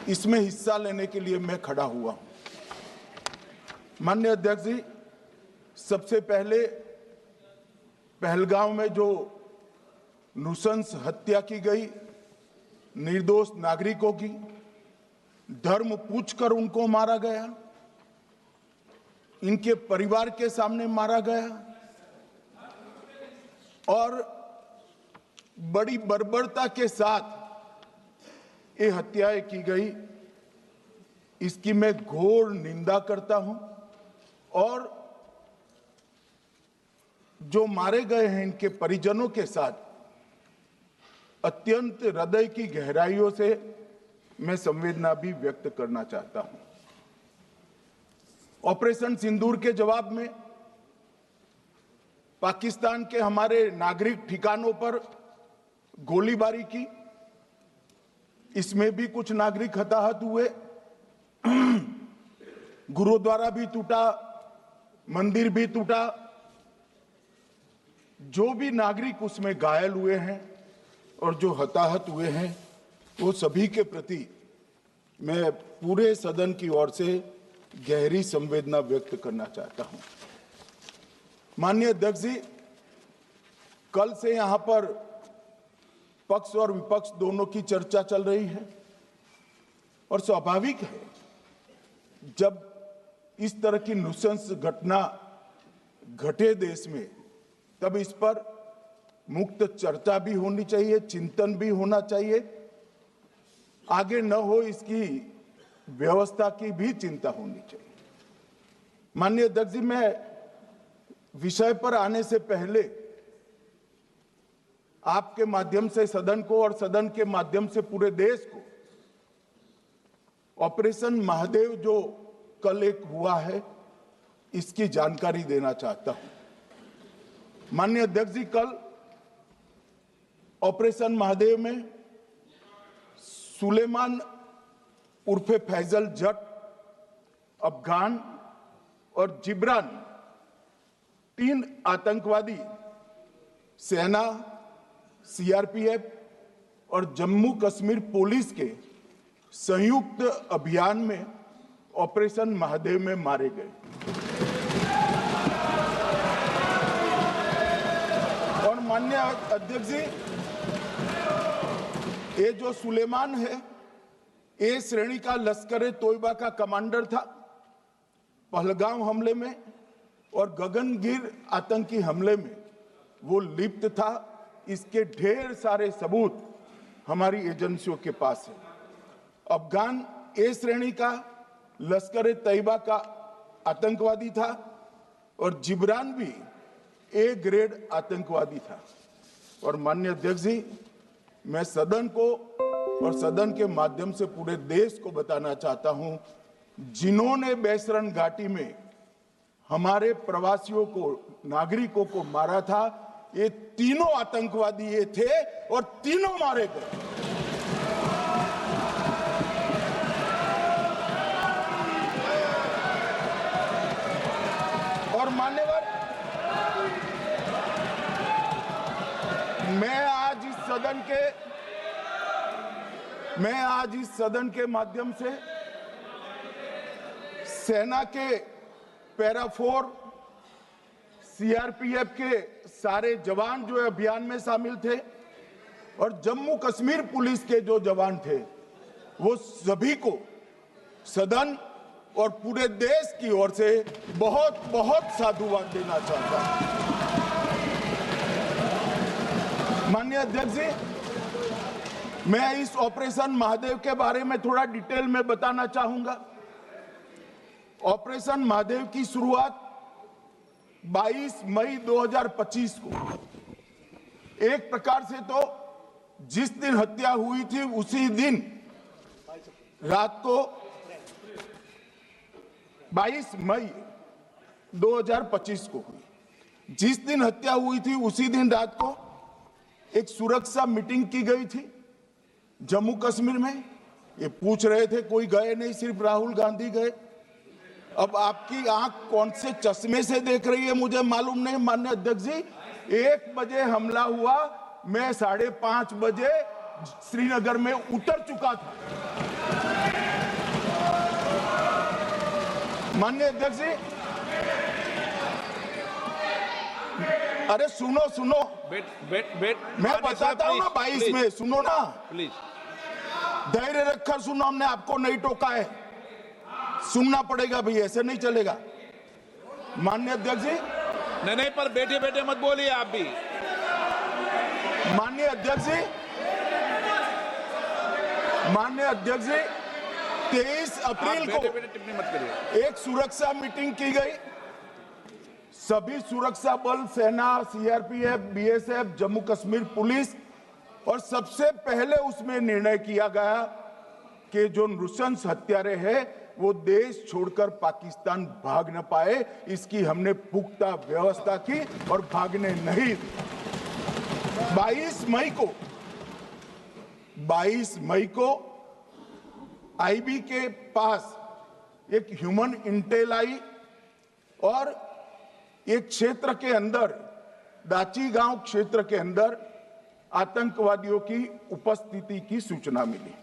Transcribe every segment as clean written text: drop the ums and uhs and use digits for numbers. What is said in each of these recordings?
इसमें हिस्सा लेने के लिए मैं खड़ा हुआ हूं। माननीय अध्यक्ष जी, सबसे पहले पहलगांव में जो नृशंस हत्या की गई निर्दोष नागरिकों की, धर्म पूछकर उनको मारा गया, इनके परिवार के सामने मारा गया और बड़ी बर्बरता के साथ ये हत्याएं की गई, इसकी मैं घोर निंदा करता हूं। और जो मारे गए हैं इनके परिजनों के साथ अत्यंत हृदय की गहराइयों से मैं संवेदना भी व्यक्त करना चाहता हूं। ऑपरेशन सिंदूर के जवाब में पाकिस्तान के हमारे नागरिक ठिकानों पर गोलीबारी की, इसमें भी कुछ नागरिक हताहत हुए, गुरुद्वारा भी टूटा, मंदिर भी टूटा। जो भी नागरिक उसमें घायल हुए हैं और जो हताहत हुए हैं, वो सभी के प्रति मैं पूरे सदन की ओर से गहरी संवेदना व्यक्त करना चाहता हूं। माननीय अध्यक्ष जी, कल से यहां पर पक्ष और विपक्ष दोनों की चर्चा चल रही है और स्वाभाविक है, जब इस तरह की नृशंस घटना घटे देश में, तब इस पर मुक्त चर्चा भी होनी चाहिए, चिंतन भी होना चाहिए, आगे न हो इसकी व्यवस्था की भी चिंता होनी चाहिए। माननीय अध्यक्ष जी, मैं विषय पर आने से पहले आपके माध्यम से सदन को और सदन के माध्यम से पूरे देश को ऑपरेशन महादेव जो कल एक हुआ है, इसकी जानकारी देना चाहता हूं। माननीय अध्यक्ष जी, कल ऑपरेशन महादेव में सुलेमान उर्फे फैजल जट, अफगान और जिब्रान, 3 आतंकवादी सेना, सीआरपीएफ और जम्मू कश्मीर पुलिस के संयुक्त अभियान में ऑपरेशन महादेव में मारे गए। और माननीय अध्यक्ष जी, ये जो सुलेमान है, ए श्रेणी का लश्कर ए तोयबा का कमांडर था। पहलगाम हमले में और गगनगिर आतंकी हमले में वो लिप्त था। इसके ढेर सारे सबूत हमारी एजेंसियों के पास है। अफगान ए श्रेणी का लश्कर ए तैयबा का आतंकवादी था और जिब्रान भी ए ग्रेड आतंकवादी था। और माननीय अध्यक्ष जी, मैं सदन को और सदन के माध्यम से पूरे देश को बताना चाहता हूं, जिन्होंने बैसरन घाटी में हमारे प्रवासियों को, नागरिकों को मारा था, ये तीनों आतंकवादी ये थे और तीनों मारे गए। और मान्यवर, मैं आज इस सदन के माध्यम से सेना के पैरा 4, सीआरपीएफ के सारे जवान जो अभियान में शामिल थे और जम्मू कश्मीर पुलिस के जो जवान थे, वो सभी को सदन और पूरे देश की ओर से बहुत बहुत साधुवाद देना चाहता हूं। माननीय अध्यक्ष जी, मैं इस ऑपरेशन महादेव के बारे में थोड़ा डिटेल में बताना चाहूंगा। ऑपरेशन महादेव की शुरुआत 22 मई 2025 को, एक प्रकार से तो जिस दिन हत्या हुई थी उसी दिन रात को 22 मई 2025 को हुई। जिस दिन हत्या हुई थी उसी दिन रात को एक सुरक्षा मीटिंग की गई थी जम्मू कश्मीर में। ये पूछ रहे थे, कोई गए नहीं, सिर्फ राहुल गांधी गए। अब आपकी आंख कौन से चश्मे से देख रही है मुझे मालूम नहीं। माननीय अध्यक्ष जी, 1 बजे हमला हुआ, मैं 5:30 बजे श्रीनगर में उतर चुका था। माननीय अध्यक्ष जी, अरे सुनो सुनो, मैं बताता हूँ ना 22 में, सुनो ना प्लीज। धैर्य रखकर सुनो, हमने आपको नहीं टोका है, सुनना पड़ेगा भाई, ऐसे नहीं चलेगा। माननीय अध्यक्ष जी, नहीं, पर बैठे बैठे मत बोलिए आप भी। माननीय अध्यक्ष जी, 23 अप्रैल को टिप्पणी मत करिए। एक सुरक्षा मीटिंग की गई, सभी सुरक्षा बल, सेना, CRPF, BSF, Jammu Kashmir police, और सबसे पहले उसमें निर्णय किया गया कि जो नृशंस हत्यारे हैं वो देश छोड़कर पाकिस्तान भाग न पाए, इसकी हमने पुख्ता व्यवस्था की और भागने नहीं दी। 22 मई को आईबी के पास एक ह्यूमन इंटेल आई और एक क्षेत्र के अंदर, दाची गांव क्षेत्र के अंदर आतंकवादियों की उपस्थिति की सूचना मिली।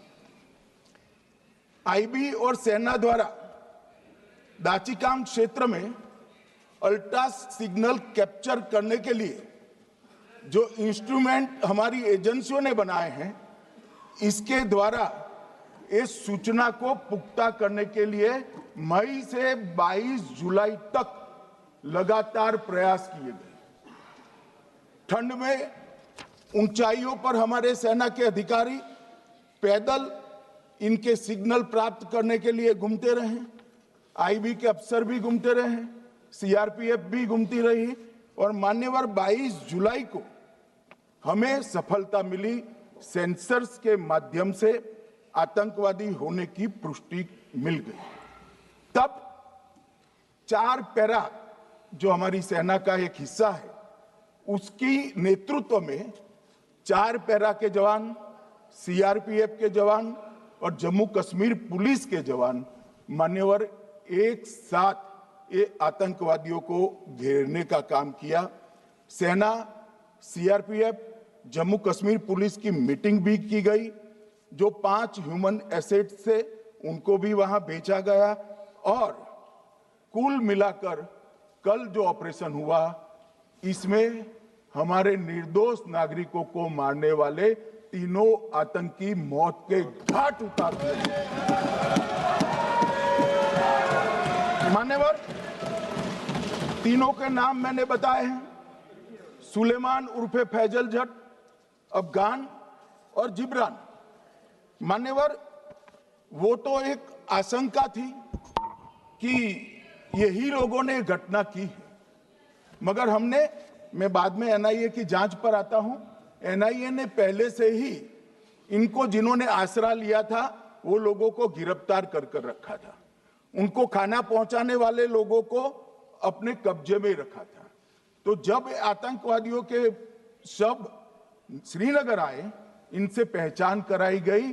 आईबी और सेना द्वारा दाचीकाम क्षेत्र में अल्ट्रा सिग्नल कैप्चर करने के लिए जो इंस्ट्रूमेंट हमारी एजेंसियों ने बनाए हैं, इसके द्वारा इस सूचना को पुख्ता करने के लिए मई से 22 जुलाई तक लगातार प्रयास किए गए। ठंड में ऊंचाइयों पर हमारे सेना के अधिकारी पैदल इनके सिग्नल प्राप्त करने के लिए घूमते रहे, आईबी के अफसर भी घूमते रहे, सीआरपीएफ भी घूमती रही, और मान्यवर 22 जुलाई को हमें सफलता मिली। सेंसर्स के माध्यम से आतंकवादी होने की पुष्टि मिल गई। तब 4 पैरा जो हमारी सेना का एक हिस्सा है, उसकी नेतृत्व में 4 पैरा के जवान, सीआरपीएफ के जवान और जम्मू कश्मीर पुलिस के जवान मान्यवर एक साथ ये आतंकवादियों को घेरने का काम किया। सेना, सीआरपीएफ, जम्मू कश्मीर पुलिस की मीटिंग भी की गई। जो 5 ह्यूमन एसेट से उनको भी वहां भेजा गया, और कुल मिलाकर कल जो ऑपरेशन हुआ, इसमें हमारे निर्दोष नागरिकों को मारने वाले तीनों आतंकी मौत के घाट उतार दिए। मान्यवर, तीनों के नाम मैंने बताए हैं, सुलेमान उर्फे फैजल जट, अफगान और जिब्रान। मान्यवर, वो तो एक आशंका थी कि यही लोगों ने घटना की है, मगर मैं बाद में एनआईए की जांच पर आता हूं, एनआईए ने पहले से ही इनको, जिन्होंने आसरा लिया था, वो लोगों को गिरफ्तार कर रखा था, उनको खाना पहुंचाने वाले लोगों को अपने कब्जे में रखा था। तो जब आतंकवादियों के शव श्रीनगर आए, इनसे पहचान कराई गई,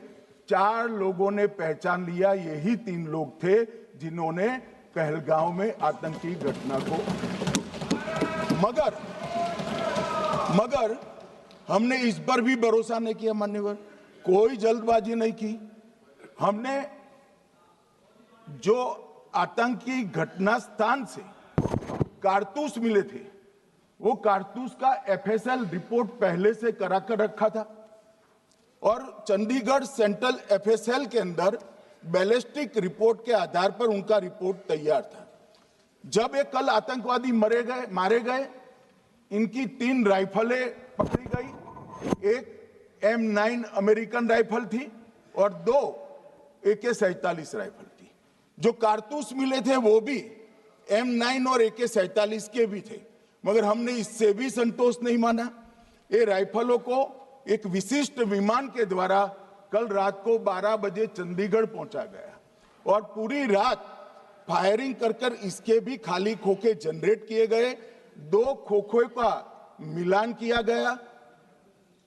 4 लोगों ने पहचान लिया, यही 3 लोग थे जिन्होंने पहलगांव में आतंकी घटना को। मगर हमने इस पर भी भरोसा नहीं किया मान्यवर, कोई जल्दबाजी नहीं की। हमने जो आतंकी घटना स्थान से कारतूस मिले थे, वो कारतूस का एफएसएल रिपोर्ट पहले से करा कर रखा था, और चंडीगढ़ सेंट्रल एफएसएल के अंदर बैलिस्टिक रिपोर्ट के आधार पर उनका रिपोर्ट तैयार था। जब ये कल आतंकवादी मारे गए, इनकी 3 राइफलें पकड़ी गई, एक M9 अमेरिकन राइफल थी और 2 AK-47 राइफल थी। जो कारतूस मिले थे वो भी M9 और AK-47 के भी थे, मगर हमने इससे भी संतोष नहीं माना। ये राइफलों को एक विशिष्ट विमान के द्वारा कल रात को 12 बजे चंडीगढ़ पहुंचा गया, और पूरी रात फायरिंग कर इसके भी खाली खोखे जनरेट किए गए, 2 खोखों का मिलान किया गया,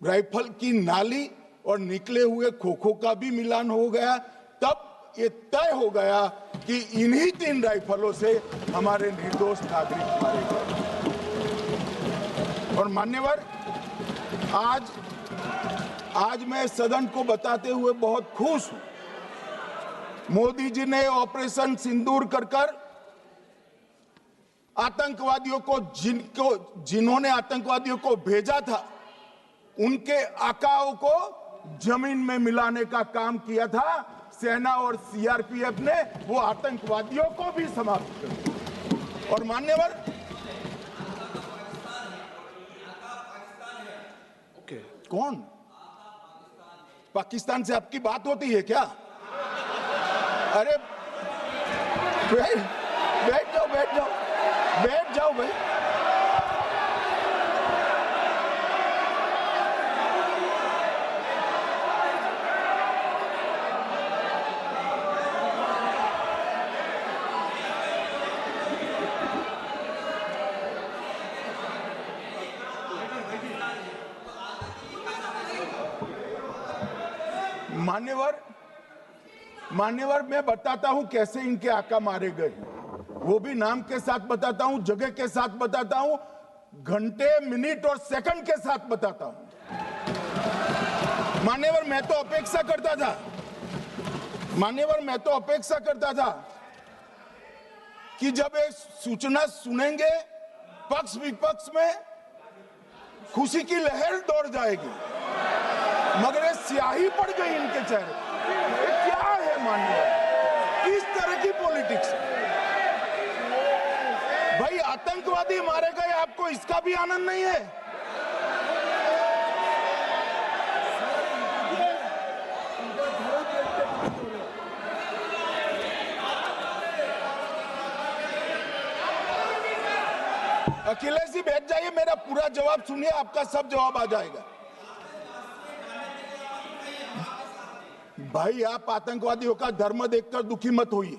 राइफल की नाली और निकले हुए खोखों का भी मिलान हो गया। तब ये तय हो गया कि इन्हीं 3 राइफलों से हमारे निर्दोष नागरिक मारे गए। और मान्यवर, आज मैं सदन को बताते हुए बहुत खुश हूं, मोदी जी ने ऑपरेशन सिंदूर कर आतंकवादियों को जिन्होंने आतंकवादियों को भेजा था उनके आकाओं को जमीन में मिलाने का काम किया था सेना और सीआरपीएफ ने। वो आतंकवादियों को भी समाप्त कर दिया। और मान्यवर, कौन पाकिस्तान से आपकी बात होती है क्या? अरे बैठ जाओ बैठ जाओ बैठ जाओ भाई। मान्यवर मैं बताता हूं कैसे इनके आका मारे गए, वो भी नाम के साथ बताता हूं, जगह के साथ बताता हूं, घंटे मिनट और सेकंड के साथ बताता हूं। मान्यवर मैं तो अपेक्षा करता था कि जब एक सूचना सुनेंगे पक्ष विपक्ष में खुशी की लहर दौड़ जाएगी, मगर ये स्याही पड़ गई इनके चेहरे। ये क्या है मान्यवर, किस तरह की पॉलिटिक्स है भाई? आतंकवादी मारे गए, आपको इसका भी आनंद नहीं है? अखिलेश जी बैठ जाइए, मेरा पूरा जवाब सुनिए, आपका सब जवाब आ जाएगा। भाई आप आतंकवादियों का धर्म देखकर दुखी मत होइए।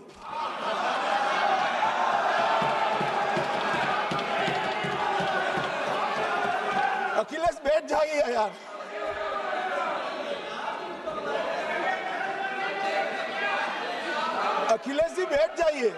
अखिलेश बैठ जाइए यार। अखिलेश जी बैठ जाइए।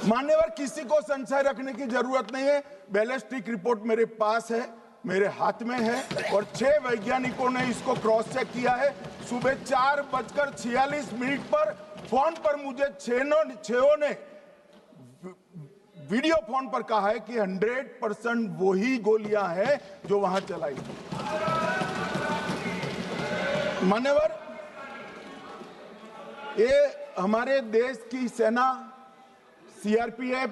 मान्यवर किसी को संशय रखने की जरूरत नहीं है। बैलिस्टिक रिपोर्ट मेरे पास है, मेरे हाथ में है, और 6 वैज्ञानिकों ने इसको क्रॉस चेक किया है। सुबह 4:46 पर फोन पर मुझे 6 ने वीडियो फोन पर कहा है कि 100% वही गोलियां हैं जो वहां चलाई। मान्यवर, ये हमारे देश की सेना, सीआरपीएफ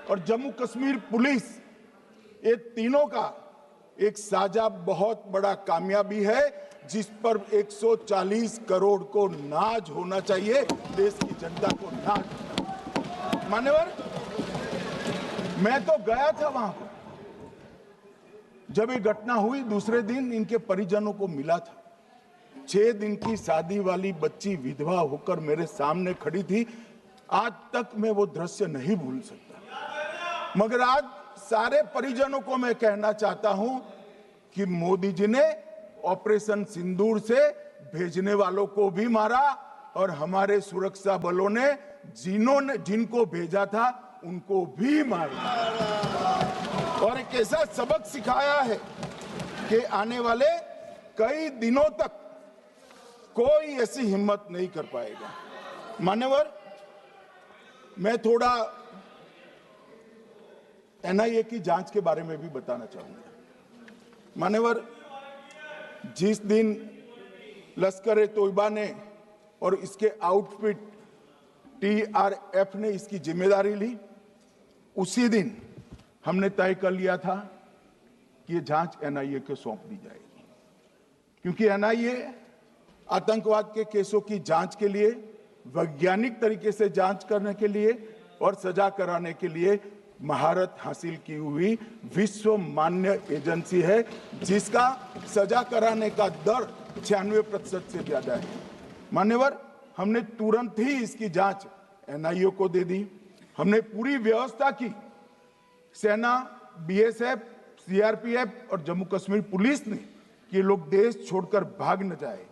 और जम्मू कश्मीर पुलिस, ये तीनों का एक साझा बहुत बड़ा कामयाबी है, जिस पर 140 करोड़ को नाज होना चाहिए, देश की जनता को नाज। मान्यवर, मैं तो गया था वहां पर जब ये घटना हुई। दूसरे दिन इनके परिजनों को मिला था। 6 दिन की शादी वाली बच्ची विधवा होकर मेरे सामने खड़ी थी। आज तक मैं वो दृश्य नहीं भूल सकता। मगर आज सारे परिजनों को मैं कहना चाहता हूं कि मोदी जी ने ऑपरेशन सिंदूर से भेजने वालों को भी मारा, और हमारे सुरक्षा बलों ने जिनको भेजा था उनको भी मारा, और एक ऐसा सबक सिखाया है कि आने वाले कई दिनों तक कोई ऐसी हिम्मत नहीं कर पाएगा। मान्यवर, मैं थोड़ा एनआईए की जांच के बारे में भी बताना चाहूंगा। मान्यवर, जिस दिन लश्कर-ए-तोयबा ने और इसके आउटफिट टीआरएफ ने इसकी जिम्मेदारी ली, उसी दिन हमने तय कर लिया था कि ये जांच एनआईए को सौंप दी जाएगी, क्योंकि एनआईए आतंकवाद के केसों की जांच के लिए, वैज्ञानिक तरीके से जांच करने के लिए और सजा कराने के लिए महारत हासिल की हुई विश्व मान्य एजेंसी है, जिसका सजा कराने का दर 96% से ज्यादा है। मान्यवर, हमने तुरंत ही इसकी जांच एनआईए को दे दी। हमने पूरी व्यवस्था की। सेना, बीएसएफ, सीआरपीएफ और जम्मू कश्मीर पुलिस ने कि लोग देश छोड़कर भाग न जाए।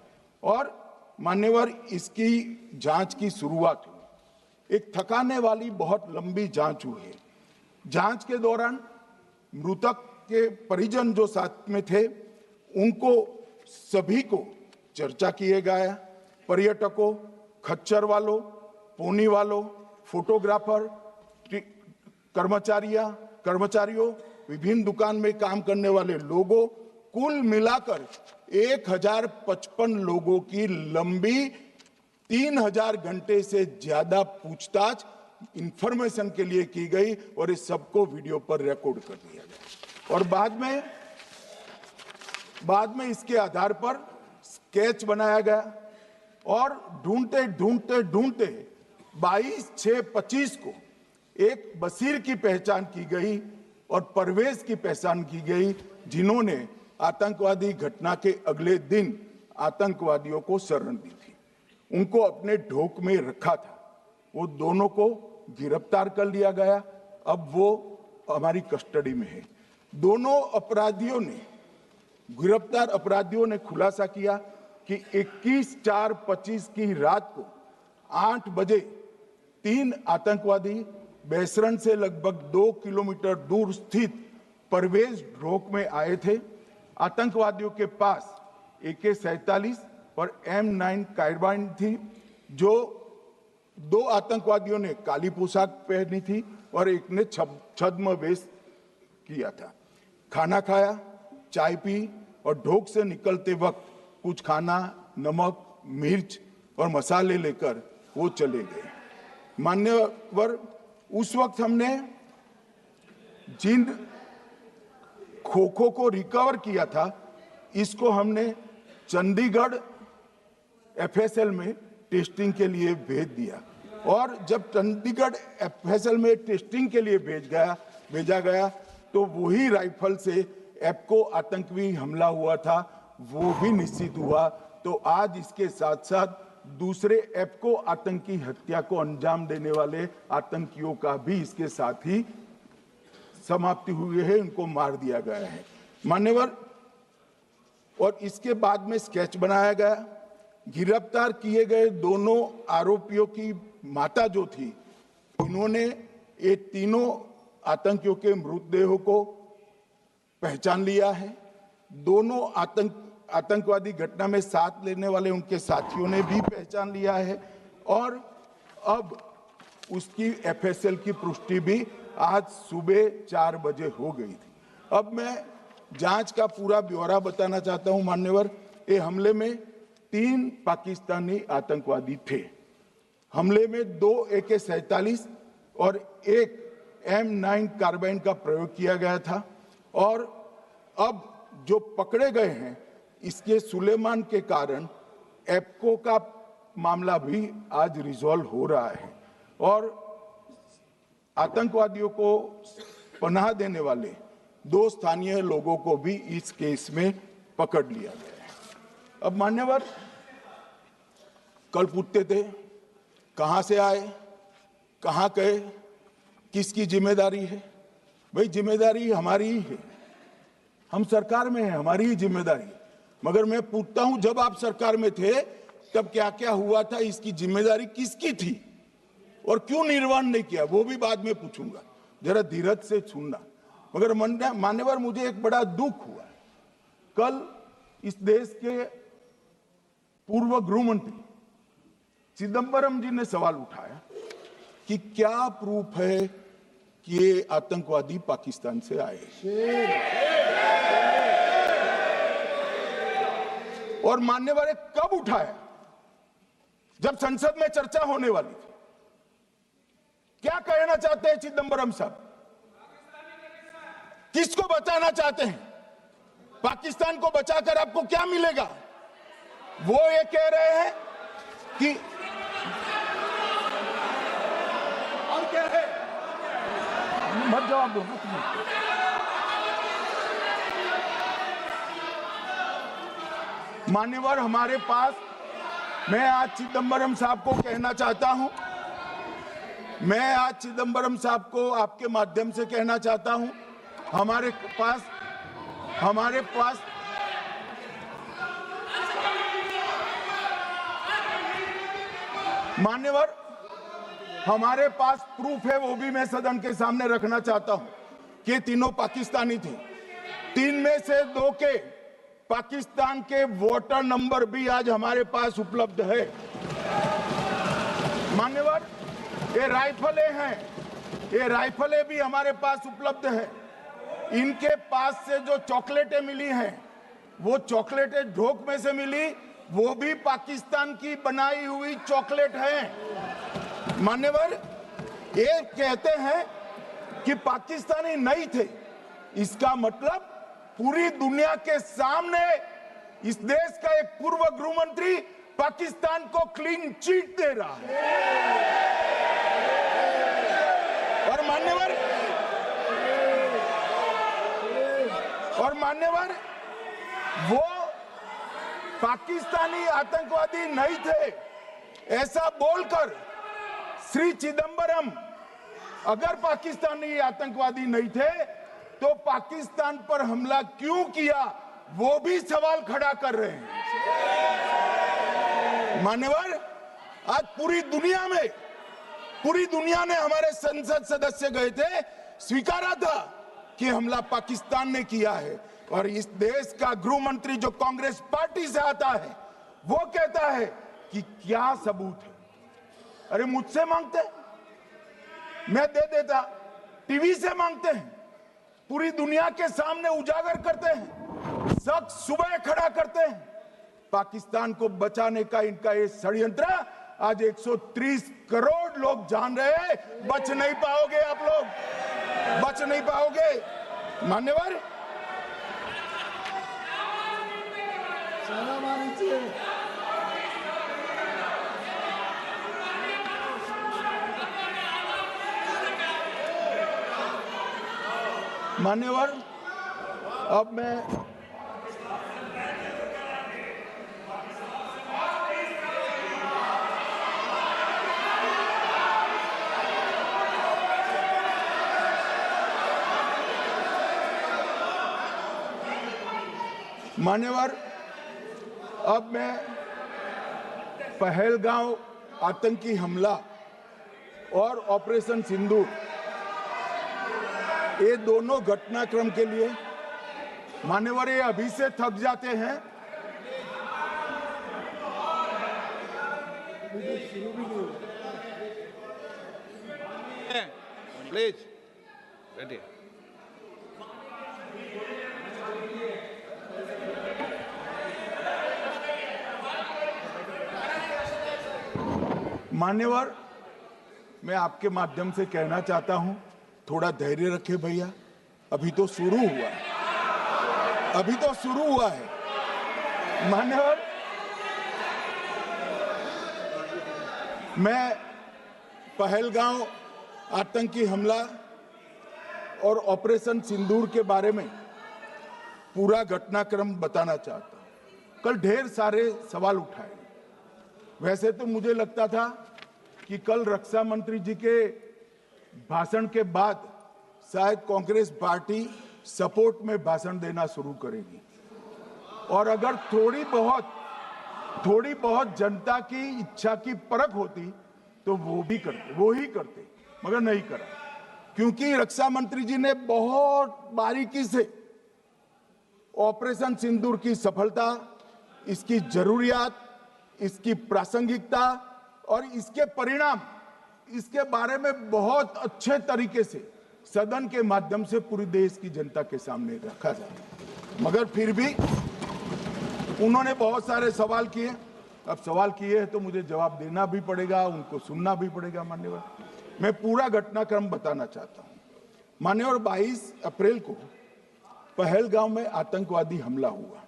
और मान्यवर, इसकी जांच की शुरुआत हुई। एक थकाने वाली बहुत लंबी जांच हुई है। जांच के दौरान मृतक के परिजन जो साथ में थे, उनको सभी को चर्चा किए गया। पर्यटकों, खच्चर वालों, पोनी वालों, फोटोग्राफर, कर्मचारियों, विभिन्न दुकान में काम करने वाले लोगों, कुल मिलाकर 1055 लोगों की लंबी 3000 घंटे से ज्यादा पूछताछ इंफॉर्मेशन के लिए की गई और इस सबको वीडियो पर रिकॉर्ड कर दिया गया और बाद में इसके आधार पर स्केच बनाया गया और ढूंढते 22/6/25 को एक बशीर की पहचान की गई और परवेज की पहचान की गई, जिन्होंने आतंकवादी घटना के अगले दिन आतंकवादियों को शरण दी थी, उनको अपने ढोक में रखा था। वो दोनों को गिरफ्तार कर लिया गया, अब वो हमारी कस्टडी में है। दोनों गिरफ्तार अपराधियों ने खुलासा किया कि 21/4/25 की रात को 8 बजे 3 आतंकवादी बेसरण से लगभग 2 किलोमीटर दूर स्थित परवेज ढोक में आए थे। आतंकवादियों के पास AK-47 और M9 कार्बाइन थी। जो 2 आतंकवादियों ने काली पोशाक पहनी थी और एक ने छद्म वेश किया था। खाना खाया, चाय पी और ढोक से निकलते वक्त कुछ खाना, नमक, मिर्च और मसाले लेकर वो चले गए। मान्यवर, उस वक्त हमने जिन खोखों को रिकवर किया था, इसको हमने चंडीगढ़ FSL में टेस्टिंग के लिए भेज दिया और जब चंडीगढ़ FSL में टेस्टिंग के लिए भेजा गया तो वही राइफल से एप्को आतंकी हमला हुआ था, वो भी निश्चित हुआ। तो आज इसके साथ साथ दूसरे एप्को आतंकी हत्या को अंजाम देने वाले आतंकियों का भी इसके साथ ही समाप्ति हुई है, उनको मार दिया गया है। मान्यवर, और इसके बाद में स्केच बनाया गया। गिरफ्तार किए गए दोनों आरोपियों की माता जो थी, इन्होंने ये तीनों आतंकियों के मृतदेहों को पहचान लिया है। दोनों आतंकवादी घटना में साथ लेने वाले उनके साथियों ने भी पहचान लिया है और अब उसकी FSL की पुष्टि भी आज सुबह 4 बजे हो गई थी। अब मैं जांच का पूरा ब्यौरा बताना चाहता हूं। मान्यवर, ये हमले में 3 पाकिस्तानी आतंकवादी थे। हमले में 2 AK-47 और 1 M9 कार्बाइन का प्रयोग किया गया था और अब जो पकड़े गए हैं, इसके सुलेमान के कारण एप्को का मामला भी आज रिजॉल्व हो रहा है और आतंकवादियों को पनाह देने वाले 2 स्थानीय लोगों को भी इस केस में पकड़ लिया गया है। अब मान्यवर, कल पूछते थे कहां से आए, कहां गए, किसकी जिम्मेदारी है। भाई, जिम्मेदारी हमारी ही है, हम सरकार में हैं, हमारी ही जिम्मेदारी है। मगर मैं पूछता हूं, जब आप सरकार में थे तब क्या क्या हुआ था, इसकी जिम्मेदारी किसकी थी और क्यों निर्वहन नहीं किया, वो भी बाद में पूछूंगा, जरा धीरज से सुनना। मगर मान्यवर, मुझे एक बड़ा दुख हुआ। कल इस देश के पूर्व गृह मंत्री चिदंबरम जी ने सवाल उठाया कि क्या प्रूफ है कि ये आतंकवादी पाकिस्तान से आए, और मान्यवर कब उठाया, जब संसद में चर्चा होने वाली थी। क्या कहना चाहते हैं चिदंबरम साहब, किसको बचाना चाहते हैं? पाकिस्तान को बचाकर आपको क्या मिलेगा? वो ये कह रहे हैं कि और क्या है, मत जवाब दो। मान्यवर, हमारे पास, मैं आज चिदंबरम साहब को कहना चाहता हूं, मैं आज चिदंबरम साहब को आपके माध्यम से कहना चाहता हूं, हमारे पास मान्यवर, हमारे पास प्रूफ है, वो भी मैं सदन के सामने रखना चाहता हूं कि तीनों पाकिस्तानी थे। 3 में से 2 के पाकिस्तान के वोटर नंबर भी आज हमारे पास उपलब्ध है। मान्यवर, ये राइफलें हैं, ये राइफलें भी हमारे पास उपलब्ध है। इनके पास से जो चॉकलेटें मिली हैं, वो चॉकलेटें ढोक में से मिली, वो भी पाकिस्तान की बनाई हुई चॉकलेट है। मान्यवर, ये कहते हैं कि पाकिस्तानी नहीं थे, इसका मतलब पूरी दुनिया के सामने इस देश का एक पूर्व गृह मंत्री पाकिस्तान को क्लीन चिट दे रहा है। और मान्यवर, वो पाकिस्तानी आतंकवादी नहीं थे ऐसा बोलकर श्री चिदंबरम अगर पाकिस्तानी आतंकवादी नहीं थे तो पाकिस्तान पर हमला क्यों किया, वो भी सवाल खड़ा कर रहे हैं। मान्यवर, आज पूरी दुनिया ने हमारे संसद सदस्य गए थे, स्वीकारा था कि हमला पाकिस्तान ने किया है। और इस देश का गृह मंत्री जो कांग्रेस पार्टी से आता है, वो कहता है कि क्या सबूत है। अरे मुझसे मांगते, मैं दे देता। टीवी से मांगते हैं, पूरी दुनिया के सामने उजागर करते हैं, शख्स सुबह खड़ा करते हैं। पाकिस्तान को बचाने का इनका ये षड्यंत्र आज 130 करोड़ लोग जान रहे हैं। बच नहीं पाओगे आप लोग, बच नहीं पाओगे। मान्यवर, मान्यवर, अब मैं पहलगांव आतंकी हमला और ऑपरेशन सिंदूर, ये दोनों घटनाक्रम के लिए मान्यवर ये अभी से थक जाते हैं। प्लीज बैठिए। मान्यवर, मैं आपके माध्यम से कहना चाहता हूं, थोड़ा धैर्य रखे भैया, अभी तो शुरू हुआ है, अभी तो शुरू हुआ है। मान्यवर, मैं पहलगांव आतंकी हमला और ऑपरेशन सिंदूर के बारे में पूरा घटनाक्रम बताना चाहता हूं। कल ढेर सारे सवाल उठाए। वैसे तो मुझे लगता था कि कल रक्षा मंत्री जी के भाषण के बाद शायद कांग्रेस पार्टी सपोर्ट में भाषण देना शुरू करेगी और अगर थोड़ी बहुत जनता की इच्छा की परख होती तो वो ही करते, मगर नहीं करा। क्योंकि रक्षा मंत्री जी ने बहुत बारीकी से ऑपरेशन सिंदूर की सफलता, इसकी जरूरियात, इसकी प्रासंगिकता और इसके परिणाम, इसके बारे में बहुत अच्छे तरीके से सदन के माध्यम से पूरी देश की जनता के सामने रखा जाए। मगर फिर भी उन्होंने बहुत सारे सवाल किए। अब सवाल किए हैं तो मुझे जवाब देना भी पड़ेगा, उनको सुनना भी पड़ेगा। मान्यवर, मैं पूरा घटनाक्रम बताना चाहता हूं। मान्यवर, 22 अप्रैल को पहलगांव में आतंकवादी हमला हुआ।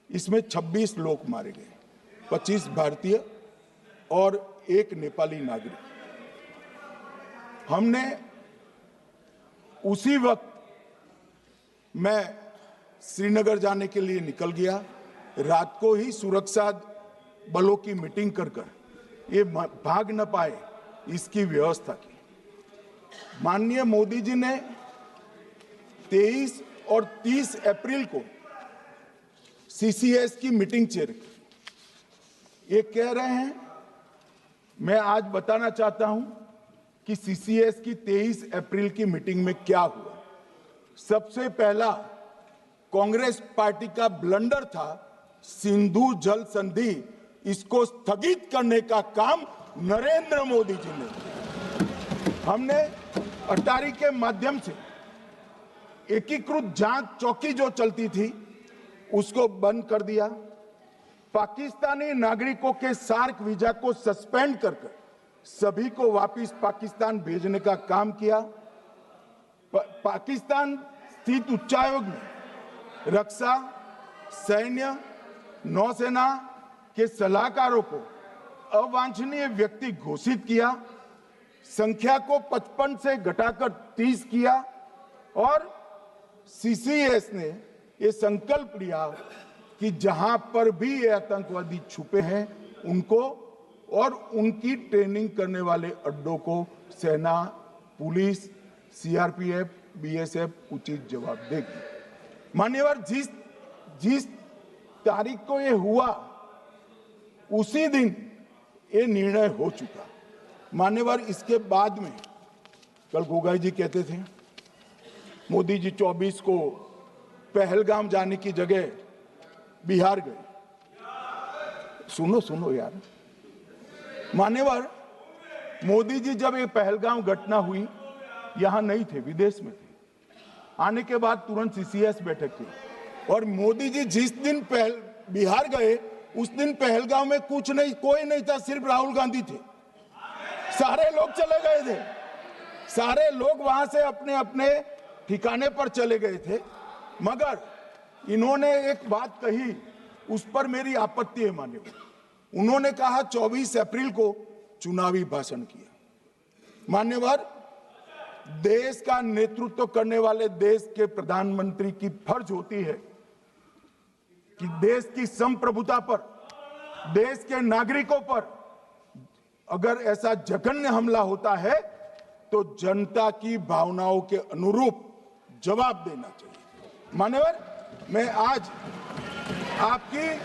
इसमें 26 लोग मारे गए, 25 भारतीय और 1 नेपाली नागरिक। हमने उसी वक्त मैं श्रीनगर जाने के लिए निकल गया। रात को ही सुरक्षा बलों की मीटिंग कर ये भाग न पाए इसकी व्यवस्था की। माननीय मोदी जी ने 23 और 30 अप्रैल को सीसीएस की मीटिंग चेयर की। ये कह रहे हैं, मैं आज बताना चाहता हूं कि सीसीएस की 23 अप्रैल की मीटिंग में क्या हुआ। सबसे पहला कांग्रेस पार्टी का ब्लंडर था सिंधु जल संधि, इसको स्थगित करने का काम नरेंद्र मोदी जी ने। हमने अटारी के माध्यम से एकीकृत जांच चौकी जो चलती थी उसको बंद कर दिया। पाकिस्तानी नागरिकों के सार्क वीजा को सस्पेंड कर सभी को वापस पाकिस्तान भेजने का काम किया। पाकिस्तान स्थित उच्चायोग ने रक्षा, सैन्य, नौसेना के सलाहकारों को अवांछनीय व्यक्ति घोषित किया, संख्या को 55 से घटाकर 30 किया और सीसीएस ने ये संकल्प लिया कि जहां पर भी ये आतंकवादी छुपे हैं उनको और उनकी ट्रेनिंग करने वाले अड्डों को सेना, पुलिस, सीआरपीएफ, बीएसएफ उचित जवाब देगी। मान्यवर, जिस तारीख को ये हुआ उसी दिन ये निर्णय हो चुका। मान्यवर, इसके बाद में कल गोगाई जी कहते थे मोदी जी 24 को पहलगाम जाने की जगह बिहार गए। सुनो यार। मान्यवर, मोदी जी जब ये पहलगाम घटना हुई यहां नहीं थे, विदेश में थे। आने के बाद तुरंत सीसीएस बैठक की और मोदी जी जिस दिन बिहार गए उस दिन पहलगाम में कुछ नहीं, कोई नहीं था, सिर्फ राहुल गांधी थे। सारे लोग चले गए थे, सारे लोग वहां से अपने अपने ठिकाने पर चले गए थे। मगर इन्होंने एक बात कही, उस पर मेरी आपत्ति है मान्यवर। उन्होंने कहा 24 अप्रैल को चुनावी भाषण किया। मान्यवर, देश का नेतृत्व करने वाले देश के प्रधानमंत्री की फर्ज होती है कि देश की संप्रभुता पर, देश के नागरिकों पर अगर ऐसा जघन्य हमला होता है तो जनता की भावनाओं के अनुरूप जवाब देना चाहिए। मान्यवर, मैं आज आपकी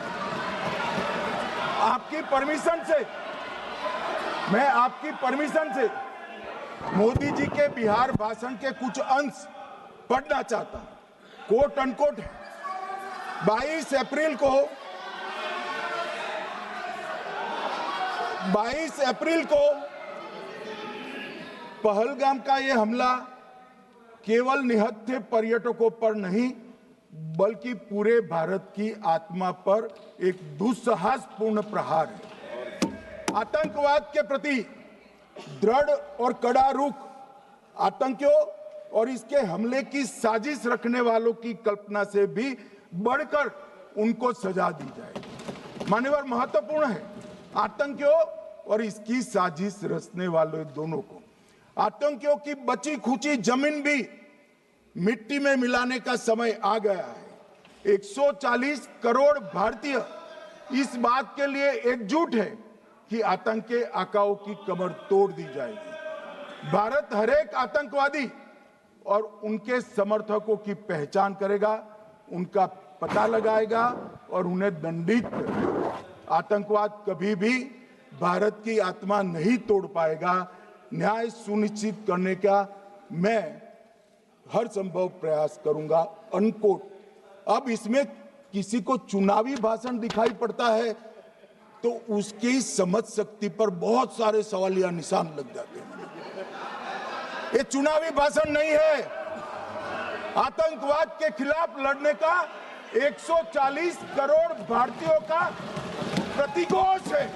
परमिशन से मोदी जी के बिहार भाषण के कुछ अंश पढ़ना चाहता हूं। कोट अनकोट है। 22 अप्रैल को पहलगाम का यह हमला केवल निहत्थे पर्यटकों पर नहीं बल्कि पूरे भारत की आत्मा पर एक दुस्साहसपूर्ण प्रहार है। आतंकवाद के प्रति दृढ़ और कड़ा रुख, आतंकियों और इसके हमले की साजिश रखने वालों की कल्पना से भी बढ़कर उनको सजा दी जाए। मान्यवर, महत्वपूर्ण है आतंकियों और इसकी साजिश रचने वाले दोनों को। आतंकियों की बची खुची जमीन भी मिट्टी में मिलाने का समय आ गया है। 140 करोड़ भारतीय इस बात के लिए एकजुट है कि आतंक के आकाओं की कमर तोड़ दी जाएगी। भारत हरेक आतंकवादी और उनके समर्थकों की पहचान करेगा, उनका पता लगाएगा और उन्हें दंडित करेगा। आतंकवाद कभी भी भारत की आत्मा नहीं तोड़ पाएगा। न्याय सुनिश्चित करने का मैं हर संभव प्रयास करूंगा। अनकोट। अब इसमें किसी को चुनावी भाषण दिखाई पड़ता है तो उसकी समझ शक्ति पर बहुत सारे सवालिया निशान लग जाते हैं। ये चुनावी भाषण नहीं है, आतंकवाद के खिलाफ लड़ने का 140 करोड़ भारतीयों का प्रतिघोष है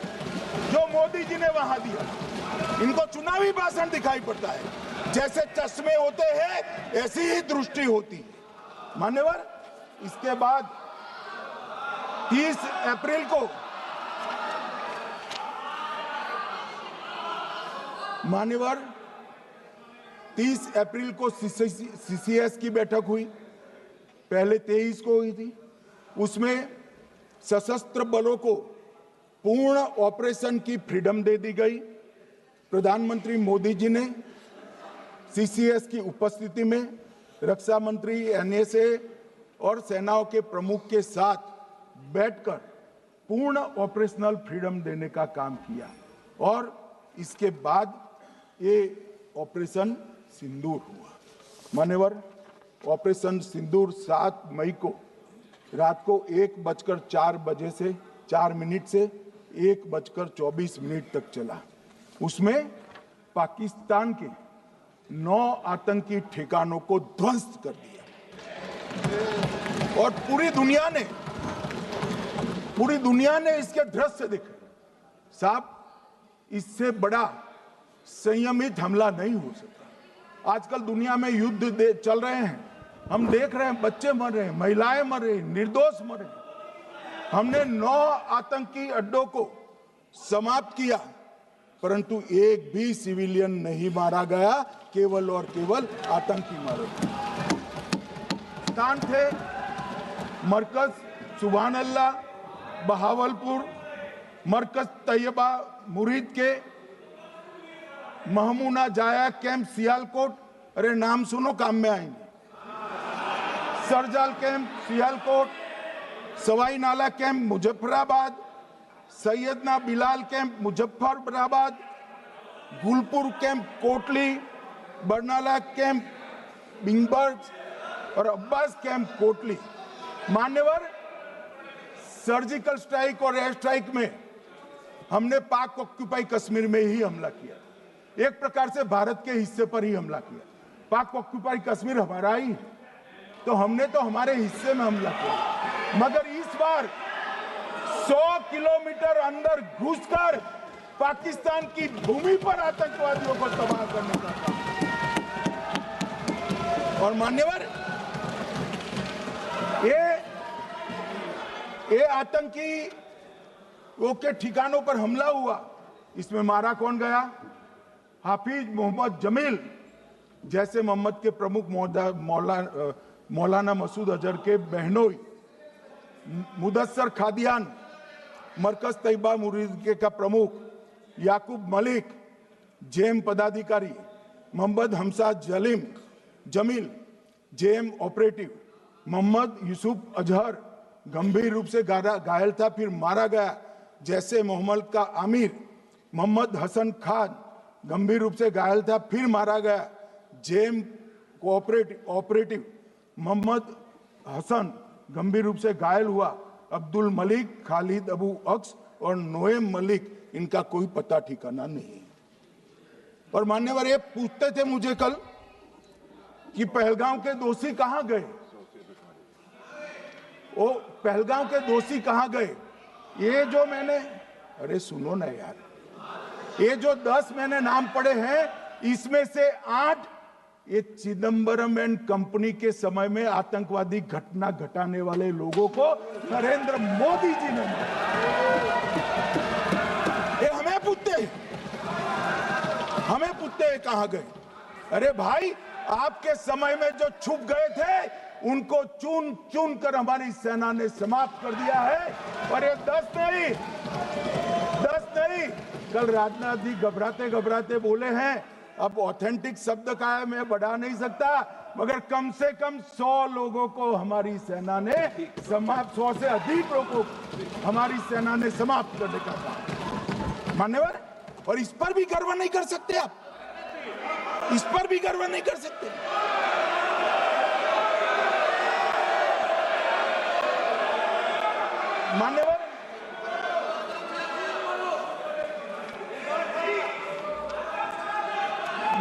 जो मोदी जी ने वहां दिया। इनको चुनावी भाषण दिखाई पड़ता है। जैसे चश्मे होते हैं ऐसी ही दृष्टि होती है। मान्यवर, इसके बाद 30 अप्रैल को मान्यवर 30 अप्रैल को सीसीएस की बैठक हुई। पहले 23 को हुई थी। उसमें सशस्त्र बलों को पूर्ण ऑपरेशन की फ्रीडम दे दी गई। प्रधानमंत्री मोदी जी ने सीसीएस की उपस्थिति में रक्षा मंत्री, एनएसए और सेनाओं के प्रमुख के साथ बैठकर पूर्ण ऑपरेशनल फ्रीडम देने का काम किया और इसके बाद ये ऑपरेशन सिंदूर हुआ। मान्यवर, ऑपरेशन सिंदूर 7 मई को रात को 1:04 से 1:24 तक चला। उसमें पाकिस्तान के 9 आतंकी ठिकानों को ध्वस्त कर दिया और पूरी दुनिया ने इसके दृश्य देखे। साहब, इससे बड़ा संयमित हमला नहीं हो सकता। आजकल दुनिया में युद्ध चल रहे हैं, हम देख रहे हैं, बच्चे मर रहे हैं, महिलाएं मर रही, निर्दोष मर रहे। हमने 9 आतंकी अड्डों को समाप्त किया, परंतु एक भी सिविलियन नहीं मारा गया, केवल और केवल आतंकी मारे गए। स्थान थे मरकज सुभान अल्लाह बहावलपुर, मरकज तैयबा मुरीद के, महमूना जाया कैंप सियालकोट, अरे नाम सुनो काम में आएंगे, सरजाल camp Sialkot, Sawai Nala camp Muzaffarabad, Syedna Bilal camp Muzaffarabad, Gulpur camp Kotli, Barnala camp बिंगबर्ग और अब्बास कैंप कोटली। मान्यवर, सर्जिकल स्ट्राइक और एयर स्ट्राइक में हमने पाक ऑक्यूपाई कश्मीर में ही हमला किया, एक प्रकार से भारत के हिस्से पर ही हमला किया। पाक ऑक्यूपाई कश्मीर हमारा ही है, तो हमने तो हमारे हिस्से में हमला किया, मगर इस बार 100 किलोमीटर अंदर घुसकर पाकिस्तान की भूमि पर आतंकवादियों को तबाह करने का काम। और मान्यवर, ये आतंकी के ठिकानों पर हमला हुआ, इसमें मारा कौन गया? हाफिज मोहम्मद जमील जैसे मोहम्मद के प्रमुख मौलाना मसूद अजहर के बहनोई, मुदस्सर खादियान मरकज तैयबा मुरीद का प्रमुख, याकूब मलिक जेएम पदाधिकारी, मोहम्मद हमसा जमील जेएम ऑपरेटिव, मोहम्मद यूसुफ अजहर गंभीर रूप से घायल था, फिर मारा गया, जैसे मोहम्मद का आमिर मोहम्मद हसन खान गंभीर रूप से घायल था, फिर मारा गया, जेएम ऑपरेटिव मोहम्मद हसन गंभीर रूप से घायल हुआ, अब्दुल मलिक, खालिद अबू अक्स और नोएम मलिक, इनका कोई पता ठिकाना नहीं। और मान्यवर, ये पूछते थे मुझे कल कि पहलगांव के दोषी कहां गए, वो पहलगांव के दोषी कहां गए? ये जो मैंने, अरे सुनो ना यार, ये जो 10 मैंने नाम पढ़े हैं, इसमें से 8 ये चिदंबरम एंड कंपनी के समय में आतंकवादी घटना घटाने वाले लोगों को नरेंद्र मोदी जी ने मारा। ये हमें पूछते हैं कहां गए? अरे भाई, आपके समय में जो छुप गए थे उनको चुन चुन कर हमारी सेना ने समाप्त कर दिया है। और ये 10 नहीं, कल राजनाथ जी घबराते बोले हैं, अब ऑथेंटिक शब्द का है, मैं बढ़ा नहीं सकता, मगर कम से कम 100 लोगों को हमारी सेना ने समाप्त, 100 से अधिक लोगों को हमारी सेना ने समाप्त करने का काम। मान्यवर, और इस पर भी गर्व नहीं कर सकते आप, इस पर भी गर्व नहीं कर सकते।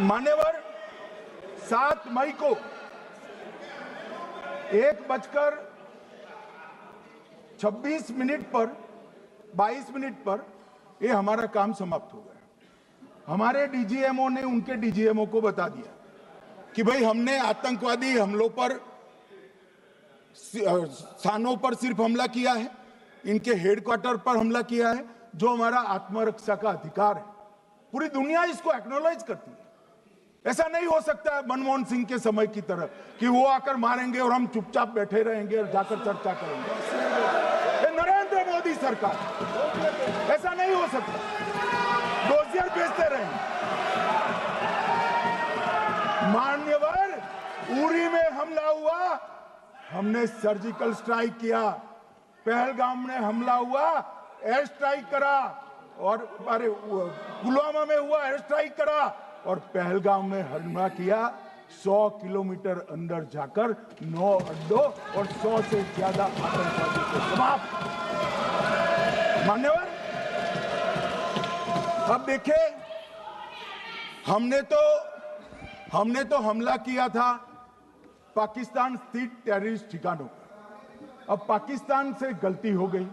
मान्यवर, 7 मई को 1:26 22 मिनट पर ये हमारा काम समाप्त हो गया। हमारे डीजीएमओ ने उनके डीजीएमओ को बता दिया कि भाई, हमने आतंकवादी हमलों पर स्थानों पर सिर्फ हमला किया है, इनके हेडक्वार्टर पर हमला किया है, जो हमारा आत्मरक्षा का अधिकार है। पूरी दुनिया इसको एक्नॉलेज करती है। ऐसा नहीं हो सकता है मनमोहन सिंह के समय की तरह कि वो आकर मारेंगे और हम चुपचाप बैठे रहेंगे और जाकर चर्चा करेंगे। ये नरेंद्र मोदी सरकार, ऐसा नहीं हो सकता। डोजियर भेजते रहेंगे। मान्यवर, उरी में हमला हुआ, हमने सर्जिकल स्ट्राइक किया। पहलगाम में हमला हुआ, एयर स्ट्राइक करा, और अरे पुलवामा में हुआ, एयर स्ट्राइक करा, और पहलगाम में हमला किया। 100 किलोमीटर अंदर जाकर 9 अड्डों और 100 से ज्यादा आतंकवादियों को समाप्त। मान्यवर, अब देखें, हमने तो हमने तो हमला किया था पाकिस्तान स्थित टेररिस्ट ठिकानों पर। अब पाकिस्तान से गलती हो गई,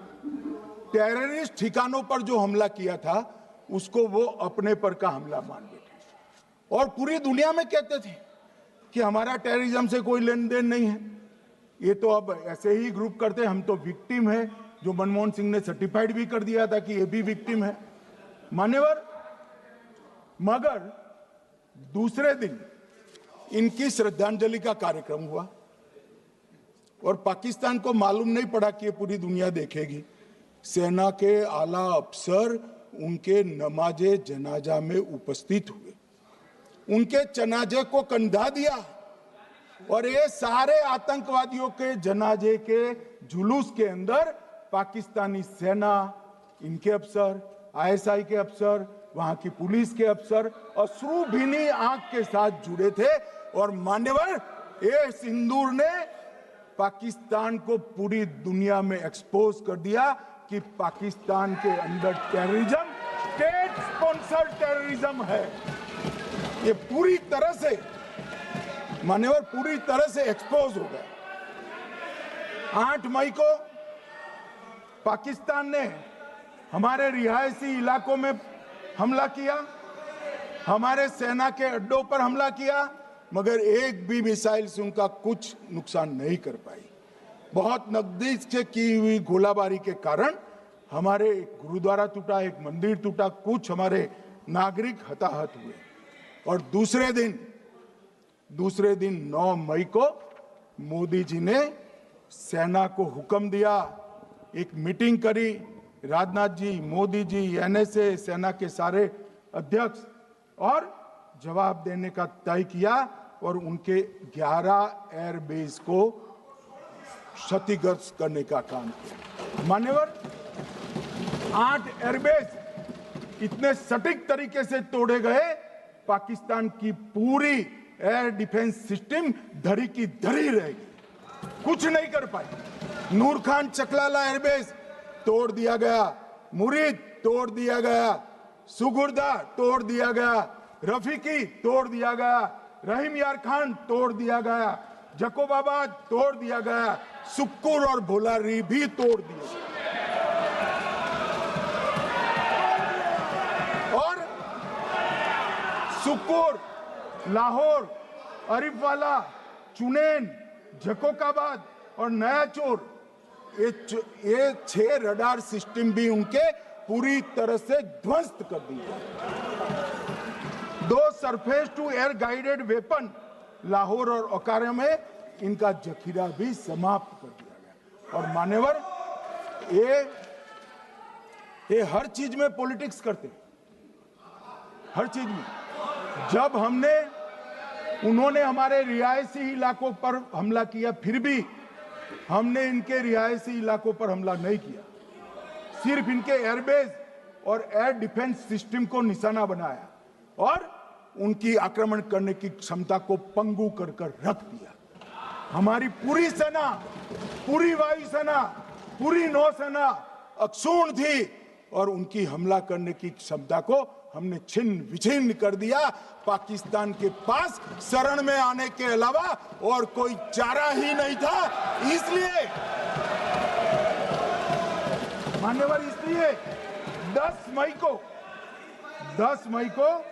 टेररिस्ट ठिकानों पर जो हमला किया था उसको वो अपने पर का हमला मान बैठे और पूरी दुनिया में कहते थे कि हमारा टेररिज्म से कोई लेन देन नहीं है। ये तो अब ऐसे ही ग्रुप करते, हम तो विक्टिम है, जो मनमोहन सिंह ने सर्टिफाइड भी कर दिया था कि ये भी विक्टिम है। मान्यवर, मगर दूसरे दिन इनकी श्रद्धांजलि का कार्यक्रम हुआ और पाकिस्तान को मालूम नहीं पड़ा कि ये पूरी दुनिया देखेगी। सेना के आला अफसर उनके नमाजे जनाजा में उपस्थित हुए, उनके जनाजे को कंधा दिया और ये सारे आतंकवादियों के जनाजे के जुलूस के अंदर पाकिस्तानी सेना, इनके अफसर, आईएसआई के अफसर, वहां की पुलिस के अफसर अश्रुभीनी आंख के साथ जुड़े थे। और मान्यवर, ये सिंदूर ने पाकिस्तान को पूरी दुनिया में एक्सपोज कर दिया कि पाकिस्तान के अंदर टेररिज्म स्टेट स्पॉन्सर्ड टेररिज्म है। ये पूरी तरह से मान्यवर पूरी तरह से एक्सपोज हो गया। 8 मई को पाकिस्तान ने हमारे रिहायशी इलाकों में हमला किया, हमारे सेना के अड्डों पर हमला किया, मगर एक भी मिसाइल से उनका कुछ नुकसान नहीं कर पाई। बहुत नजदीक से की हुई गोलाबारी के कारण हमारे एक गुरुद्वारा टूटा, एक मंदिर टूटा, कुछ हमारे नागरिक हताहत हुए। और दूसरे दिन 9 मई को मोदी जी ने सेना को हुक्म दिया, एक मीटिंग करी, राजनाथ जी, मोदी जी, एनएसए, सेना के सारे अध्यक्ष, और जवाब देने का तय किया और उनके 11 एयरबेस को क्षतिग्रस्त करने का काम किया। मान्यवर, 8 एयरबेस इतने सटीक तरीके से तोड़े गए, पाकिस्तान की पूरी एयर डिफेंस सिस्टम धरी की धरी रहेगी, कुछ नहीं कर पाई। नूर खान चकलाला एयरबेस तोड़ दिया गया, मुरीद तोड़ दिया गया, सुगुर्दा तोड़ दिया गया, रफीकी तोड़ दिया गया, रहीम यार खान तोड़ दिया गया, जकोबाबाद तोड़ दिया गया, सुक्कुर और भोलारी भी तोड़ दिए। और सुक्कुर, लाहौर, अरिफवाला, चुनेन, जकोकाबाद और नया चोर, ये 6 रडार सिस्टम भी उनके पूरी तरह से ध्वस्त कर दिए। 2 surface to air guided weapon Lahore और ओकारा में इनका जखीरा भी समाप्त कर दिया गया। और मान्यवर, ये हर चीज में पॉलिटिक्स करते, हर चीज में। जब उन्होंने हमारे रिहायशी इलाकों पर हमला किया, फिर भी हमने इनके रिहायशी इलाकों पर हमला नहीं किया, सिर्फ इनके एयरबेस और एयर डिफेंस सिस्टम को निशाना बनाया और उनकी आक्रमण करने की क्षमता को पंगु कर रख दिया। हमारी पूरी सेना, पूरी वायुसेना, पूरी नौसेना अक्षुण्ण थी और उनकी हमला करने की क्षमता को हमने छिन्न विछिन्न कर दिया। पाकिस्तान के पास शरण में आने के अलावा और कोई चारा ही नहीं था। इसलिए मान्यवर, इसलिए 10 मई को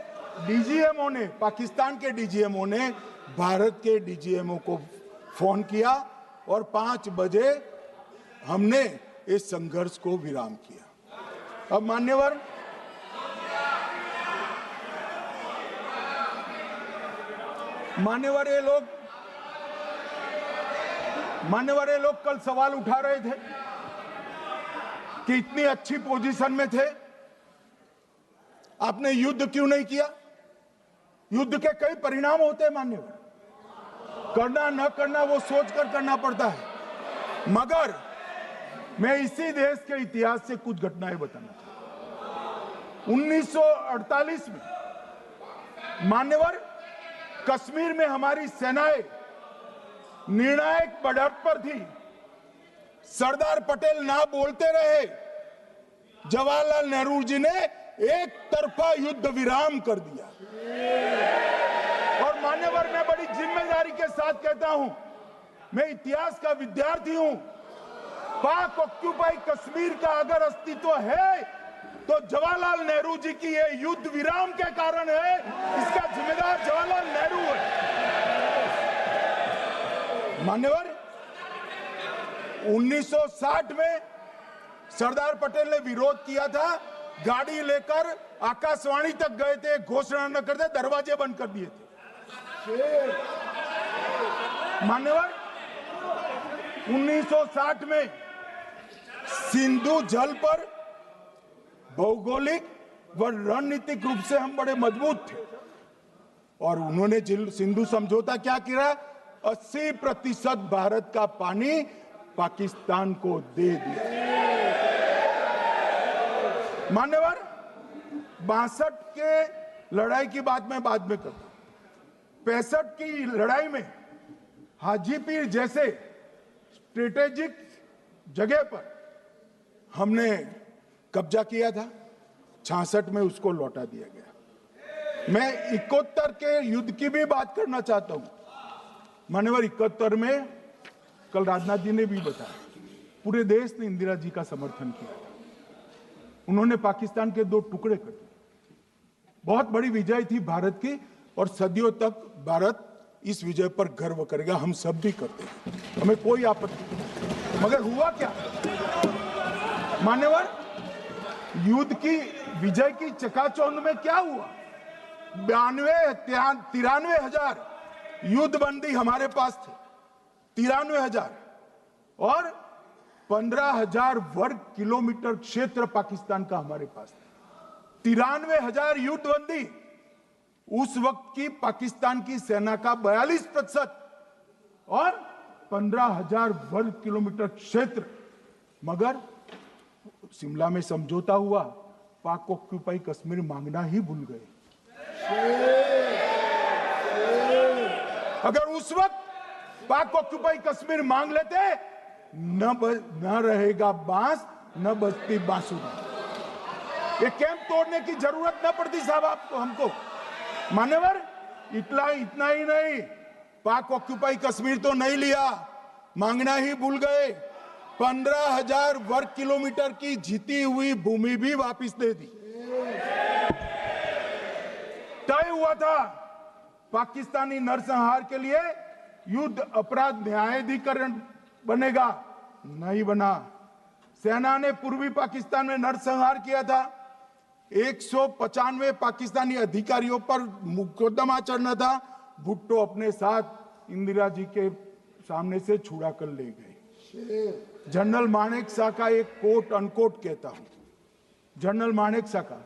डीजीएमओ ने, पाकिस्तान के डीजीएमओ ने भारत के डीजीएमओ को फोन किया और 5 बजे हमने इस संघर्ष को विराम किया। अब मान्यवर, ये लोग कल सवाल उठा रहे थे कि इतनी अच्छी पोजीशन में थे, आपने युद्ध क्यों नहीं किया? युद्ध के कई परिणाम होते हैं मान्यवर, करना न करना वो सोचकर करना पड़ता है। मगर मैं इसी देश के इतिहास से कुछ घटनाएं बताना चाहता हूं। 1948 में मान्यवर, कश्मीर में हमारी सेनाएं निर्णायक बढ़त पर थी। सरदार पटेल ना बोलते रहे, जवाहरलाल नेहरू जी ने एक तरफा युद्ध विराम कर दिया। और मान्य जिम्मेदारी के साथ कहता हूं, मैं इतिहास का विद्यार्थी हूं। पाक ऑक्यूपाई कश्मीर का अगर अस्तित्व है तो जवाहरलाल नेहरू जी की ये युद्ध विराम के कारण है। इसका जिम्मेदार जवाहरलाल नेहरू है। मान्यवर, 1960 में सरदार पटेल ने विरोध किया था, गाड़ी लेकर आकाशवाणी तक गए थे, घोषणा न करते दरवाजे बंद कर दिए थे। मान्यवर, 1960 में सिंधु जल पर भौगोलिक व रणनीतिक रूप से हम बड़े मजबूत थे और उन्होंने सिंधु समझौता क्या किया, 80% भारत का पानी पाकिस्तान को दे दिया। मान्यवर, 62 के लड़ाई की बात मैं बाद में करता हूं। 65 की लड़ाई में हाजीपीर जैसे स्ट्रेटेजिक जगह पर हमने कब्जा किया था। 66 में उसको लौटा दिया गया। मैं 71 के युद्ध की भी बात करना चाहता हूं। मान्यवर, 71 में कल राजनाथ जी ने भी बताया, पूरे देश ने इंदिरा जी का समर्थन किया था। उन्होंने पाकिस्तान के 2 टुकड़े कर दिए। बहुत बड़ी विजय थी भारत की और सदियों तक भारत इस विजय पर गर्व करेगा। हम सब भी करते हैं, हमें कोई आपत्ति नहीं। मगर हुआ क्या मान्यवर, युद्ध की विजय की चकाचौंध में क्या हुआ? 93 हजार युद्धबंदी हमारे पास थे, 93 हजार, और 15,000 वर्ग किलोमीटर क्षेत्र पाकिस्तान का हमारे पास था। 93 हजार युद्धबंदी, उस वक्त की पाकिस्तान की सेना का 42% और 15,000 वर्ग किलोमीटर क्षेत्र। मगर शिमला में समझौता हुआ, पाक ऑक्यूपाई कश्मीर मांगना ही भूल गए। अगर उस वक्त पाक ऑक्यूपाई कश्मीर मांग लेते, न रहेगा बांस, न बजती बांसुरी। ये कैंप तोड़ने की जरूरत न पड़ती साहब आपको, हमको। मान्यवर, इतना ही नहीं, पाक ऑक्यूपाई कश्मीर तो नहीं लिया, मांगना ही भूल गए। 15,000 वर्ग किलोमीटर की जीती हुई भूमि भी वापस दे दी। तय हुआ था पाकिस्तानी नरसंहार के लिए युद्ध अपराध न्यायाधिकरण बनेगा, नहीं बना। सेना ने पूर्वी पाकिस्तान में नरसंहार किया था। 195 पाकिस्तानी अधिकारियों पर मुकदमा चढ़ना था। भुट्टो अपने साथ इंदिरा जी के सामने से छुड़ा कर ले गए। जनरल मानेक शॉ का एक कोट अनकोट कहता हूं, जनरल मानेक शॉ का,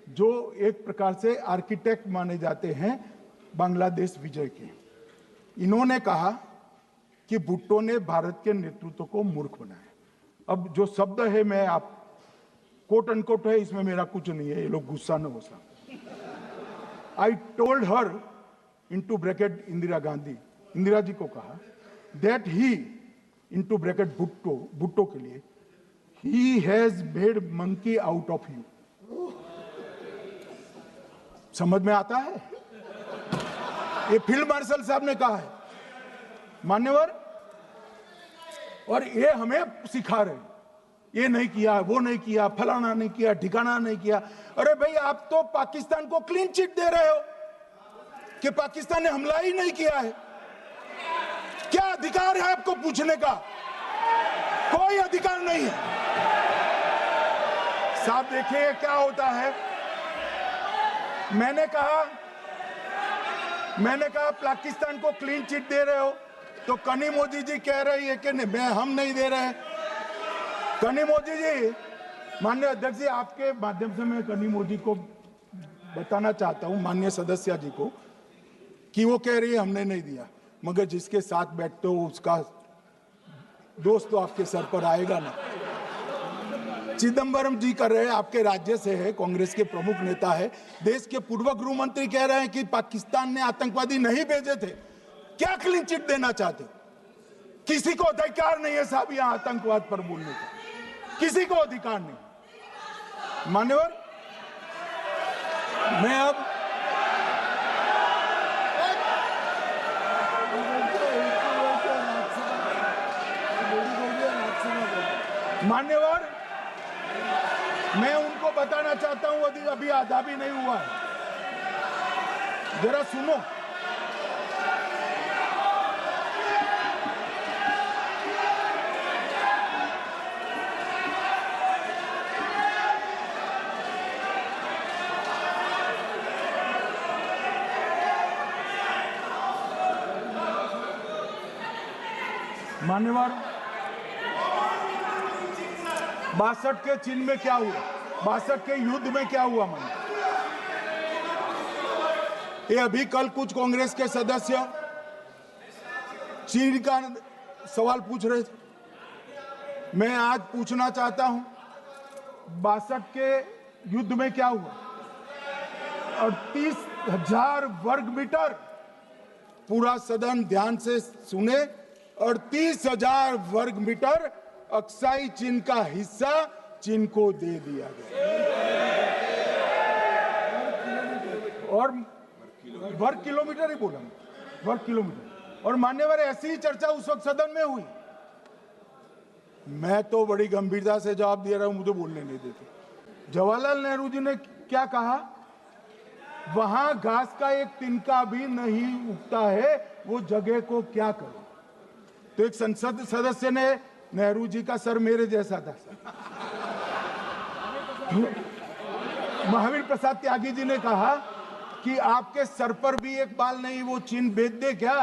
जो एक प्रकार से आर्किटेक्ट माने जाते हैं बांग्लादेश विजय के, इन्होंने कहा कि भुट्टो ने भारत के नेतृत्व को मूर्ख बनाया। अब जो शब्द है, मैं आप कोट अनकोट है, इसमें मेरा कुछ नहीं है, ये लोग गुस्सा न हो सकते। I told her, into bracket Indira Gandhi, Indira ji को कहा, that he, into bracket Bhutto के लिए, he has made monkey out of you. समझ में आता है? ये फील्ड मार्शल साहब ने कहा है मान्यवर, और ये हमें सिखा रहे, ये नहीं किया, वो नहीं किया, फलाना नहीं किया, ठिकाना नहीं किया। अरे भाई, आप तो पाकिस्तान को क्लीन चिट दे रहे हो कि पाकिस्तान ने हमला ही नहीं किया है। क्या अधिकार है आपको पूछने का? कोई अधिकार नहीं है साहब। देखिए क्या होता है, मैंने कहा पाकिस्तान को क्लीन चिट दे रहे हो, तो कनी मोदी जी कह रही है कि नहीं, हम नहीं दे रहे हैं। कनी मोदी जी, माननीय अध्यक्ष जी, आपके माध्यम से मैं कनी मोदी को बताना चाहता हूं, माननीय सदस्य जी को, कि वो कह रही है हमने नहीं दिया, मगर जिसके साथ बैठते हो उसका दोस्त तो आपके सर पर आएगा ना। चिदंबरम जी कर रहे हैं, आपके राज्य से है, कांग्रेस के प्रमुख नेता है, देश के पूर्व गृह मंत्री कह रहे हैं कि पाकिस्तान ने आतंकवादी नहीं भेजे थे। क्या क्लीन चिट देना चाहते? किसी को अधिकार नहीं है साहब यहां आतंकवाद पर बोलने का, किसी को अधिकार नहीं। मान्यवर, मैं अब मान्यवर, मैं उनको बताना चाहता हूं अभी आधा भी नहीं हुआ है, जरा सुनो। मान्यवर, 62 के चिन्ह में क्या हुआ, 62 के युद्ध में क्या हुआ? ये अभी कल कुछ कांग्रेस के सदस्य चीन का सवाल पूछ रहे थे, मैं आज पूछना चाहता हूं 62 के युद्ध में क्या हुआ? 38,000 वर्ग मीटर, पूरा सदन ध्यान से सुने, 38,000 वर्ग मीटर अक्साई चीन का हिस्सा चीन को दे दिया गया। और वर्ग किलोमीटर ही बोला, वर्ग किलोमीटर। और मान्यवर, ऐसी ही चर्चा उस वक्त सदन में हुई। मैं तो बड़ी गंभीरता से जवाब दे रहा हूं, मुझे बोलने नहीं देते। जवाहरलाल नेहरू जी ने क्या कहा? वहां घास का एक तिनका भी नहीं उगता है, वो जगह को क्या करो। तो एक संसद सदस्य ने, नेहरू जी का सर मेरे जैसा था, महावीर प्रसाद त्यागी जी ने कहा कि आपके सर पर भी एक बाल नहीं, वो चीन बेच दे क्या?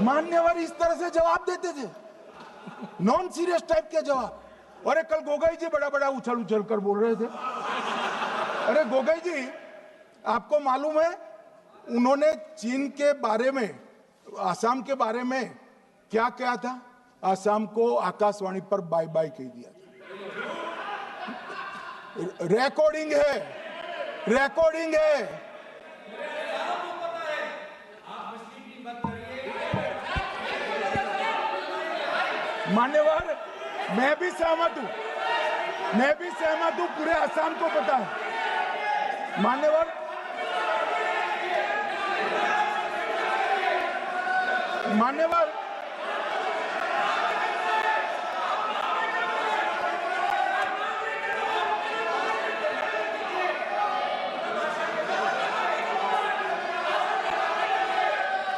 मान्यवर इस तरह से जवाब देते थे, नॉन सीरियस टाइप के जवाब। और कल गोगोई जी बड़ा बड़ा उछल कर बोल रहे थे। अरे गोगोई जी, आपको मालूम है उन्होंने चीन के बारे में, आसाम के बारे में क्या कहा था? आसाम को आकाशवाणी पर बाय बाय कह दिया था। रिकॉर्डिंग है, रिकॉर्डिंग है। मान्यवर, मैं भी सहमत हूं, मैं भी सहमत हूं, पूरे आसाम को पता है। मान्यवर, मान्यवर,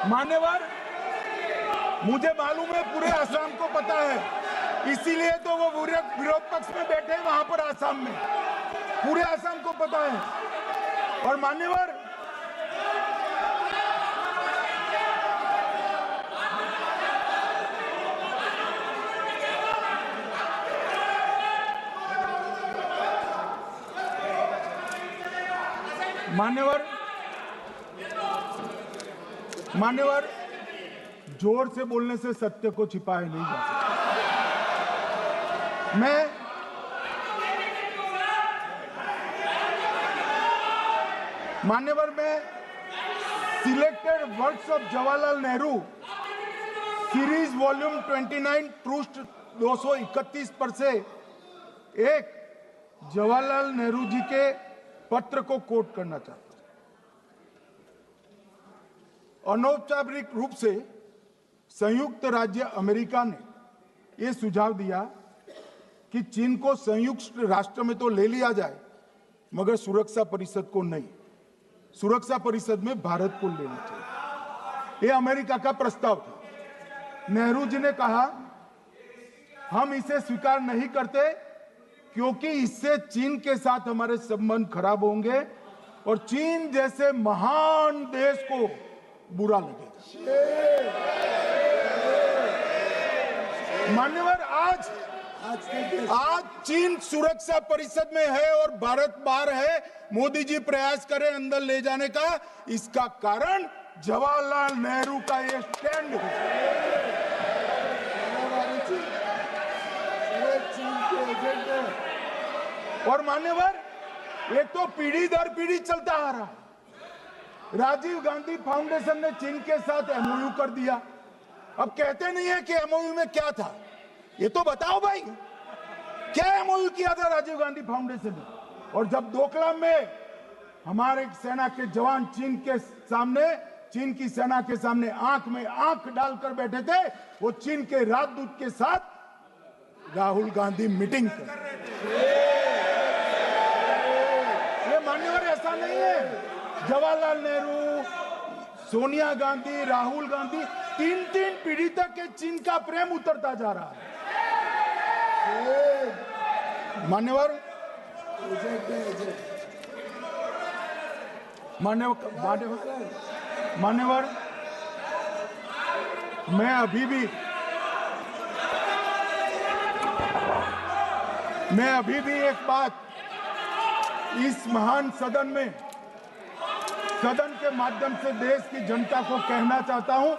मान्यवर, मुझे मालूम है पूरे आसाम को पता है, इसीलिए तो वो विरोध पक्ष में बैठे हैं वहां पर आसाम में, पूरे आसाम को पता है। और मान्यवर, मान्यवर, जोर से बोलने से सत्य को छिपाया नहीं जा सकता। मान्यवर, मैं selected words of Jawaharlal Nehru series volume 29 पृष्ठ 231 पर से एक जवाहरलाल नेहरू जी के पत्र को कोट करना चाहता हूं। अनौपचारिक रूप से संयुक्त राज्य अमेरिका ने यह सुझाव दिया कि चीन को संयुक्त राष्ट्र में तो ले लिया जाए, मगर सुरक्षा परिषद को नहीं, सुरक्षा परिषद में भारत को लेना चाहिए। यह अमेरिका का प्रस्ताव था। नेहरू जी ने कहा, हम इसे स्वीकार नहीं करते क्योंकि इससे चीन के साथ हमारे संबंध खराब होंगे और चीन जैसे महान देश को बुरा लगेगा। मान्यवर, आज चीन सुरक्षा परिषद में है और भारत बाहर है। मोदी जी प्रयास करें अंदर ले जाने का, इसका कारण जवाहरलाल नेहरू का ये स्टैंड है। और मान्यवर, ये तो पीढ़ी दर पीढ़ी चलता आ रहा है। राजीव गांधी फाउंडेशन ने चीन के साथ एमओयू कर दिया। अब कहते नहीं है कि एमओयू में क्या था, ये तो बताओ भाई, क्या एमओयू किया था राजीव गांधी फाउंडेशन ने? और जब डोकलाम में हमारे सेना के जवान चीन की सेना के सामने आंख में आंख डालकर बैठे थे, वो चीन के राजदूत के साथ राहुल गांधी मीटिंग कर। ये मान्यवर ऐसा नहीं है, जवाहरलाल नेहरू, सोनिया गांधी, राहुल गांधी, 3 पीढ़ी तक के चीन का प्रेम उतरता जा रहा है। मान्यवर मान्यवर मैं अभी भी एक बात इस महान सदन के माध्यम से देश की जनता को कहना चाहता हूं,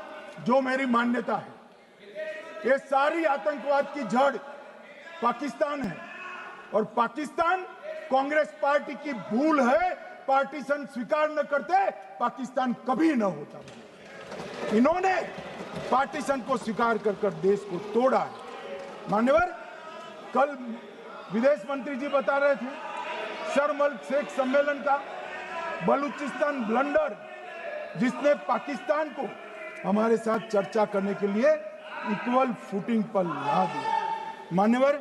जो मेरी मान्यता है। ये सारी आतंकवाद की जड़ पाकिस्तान है और पाकिस्तान कांग्रेस पार्टी की भूल है। पार्टीशन स्वीकार न करते पाकिस्तान कभी न होता। इन्होंने पार्टीशन को स्वीकार कर देश को तोड़ा है। मान्यवर, कल विदेश मंत्री जी बता रहे थे शर्म अल शेख सम्मेलन का बलूचिस्तान ब्लंडर, जिसने पाकिस्तान को हमारे साथ चर्चा करने के लिए इक्वल फुटिंग पर ला दिया। मान्यवर,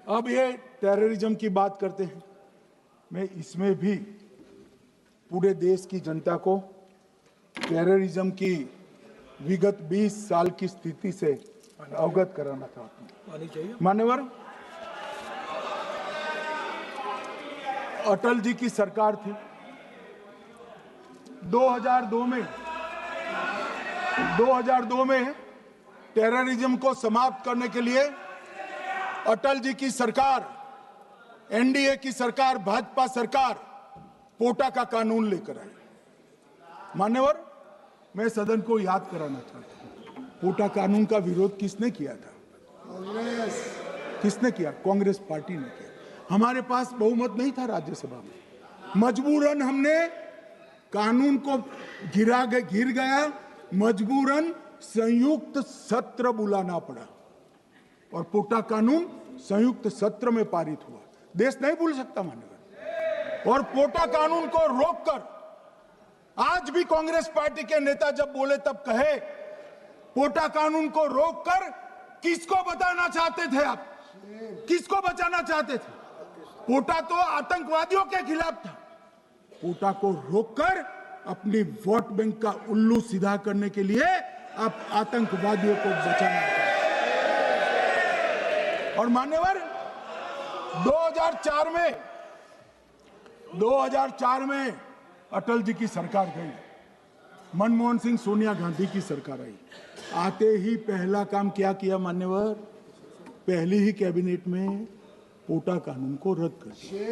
अब ये टेररिज्म की बात करते हैं। मैं इसमें भी पूरे देश की जनता को टेररिज्म की विगत 20 साल की स्थिति से अवगत कराना चाहता हूं। मान्यवर, अटल जी की सरकार थी। 2002 में टेररिज्म को समाप्त करने के लिए अटल जी की सरकार, एनडीए की सरकार, भाजपा सरकार पोटा का कानून लेकर आई। मान्यवर, मैं सदन को याद कराना चाहता हूं, पोटा कानून का विरोध किसने किया था? किसने किया? कांग्रेस पार्टी ने किया। हमारे पास बहुमत नहीं था राज्यसभा में, मजबूरन हमने कानून को गिर गया, मजबूरन संयुक्त सत्र बुलाना पड़ा और पोटा कानून संयुक्त सत्र में पारित हुआ। देश नहीं भूल सकता मान्यवर। और पोटा कानून को रोककर आज भी कांग्रेस पार्टी के नेता जब बोले तब कहे, पोटा कानून को रोककर किसको बताना चाहते थे आप? किसको बचाना चाहते थे? पोटा तो आतंकवादियों के खिलाफ था। पोटा को रोककर अपनी वोट बैंक का उल्लू सीधा करने के लिए आप आतंकवादियों को बचाना चाहते। और मान्यवर, 2004 में अटल जी की सरकार गई, मनमोहन सिंह, सोनिया गांधी की सरकार आई। आते ही पहला काम क्या किया मान्यवर? पहली ही कैबिनेट में पोटा कानून को रद्द कर दिया।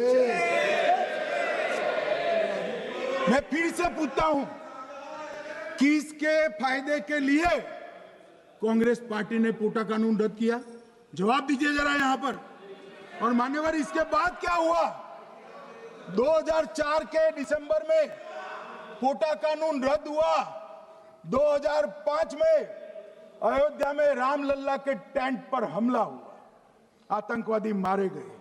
मैं फिर से पूछता हूं, किसके फायदे के लिए कांग्रेस पार्टी ने पोटा कानून रद्द किया? जवाब दीजिए जरा यहां पर। और मान्यवर, इसके बाद क्या हुआ? 2004 के दिसंबर में पोटा कानून रद्द हुआ। 2005 में अयोध्या में रामलल्ला के टेंट पर हमला हुआ, आतंकवादी मारे गए।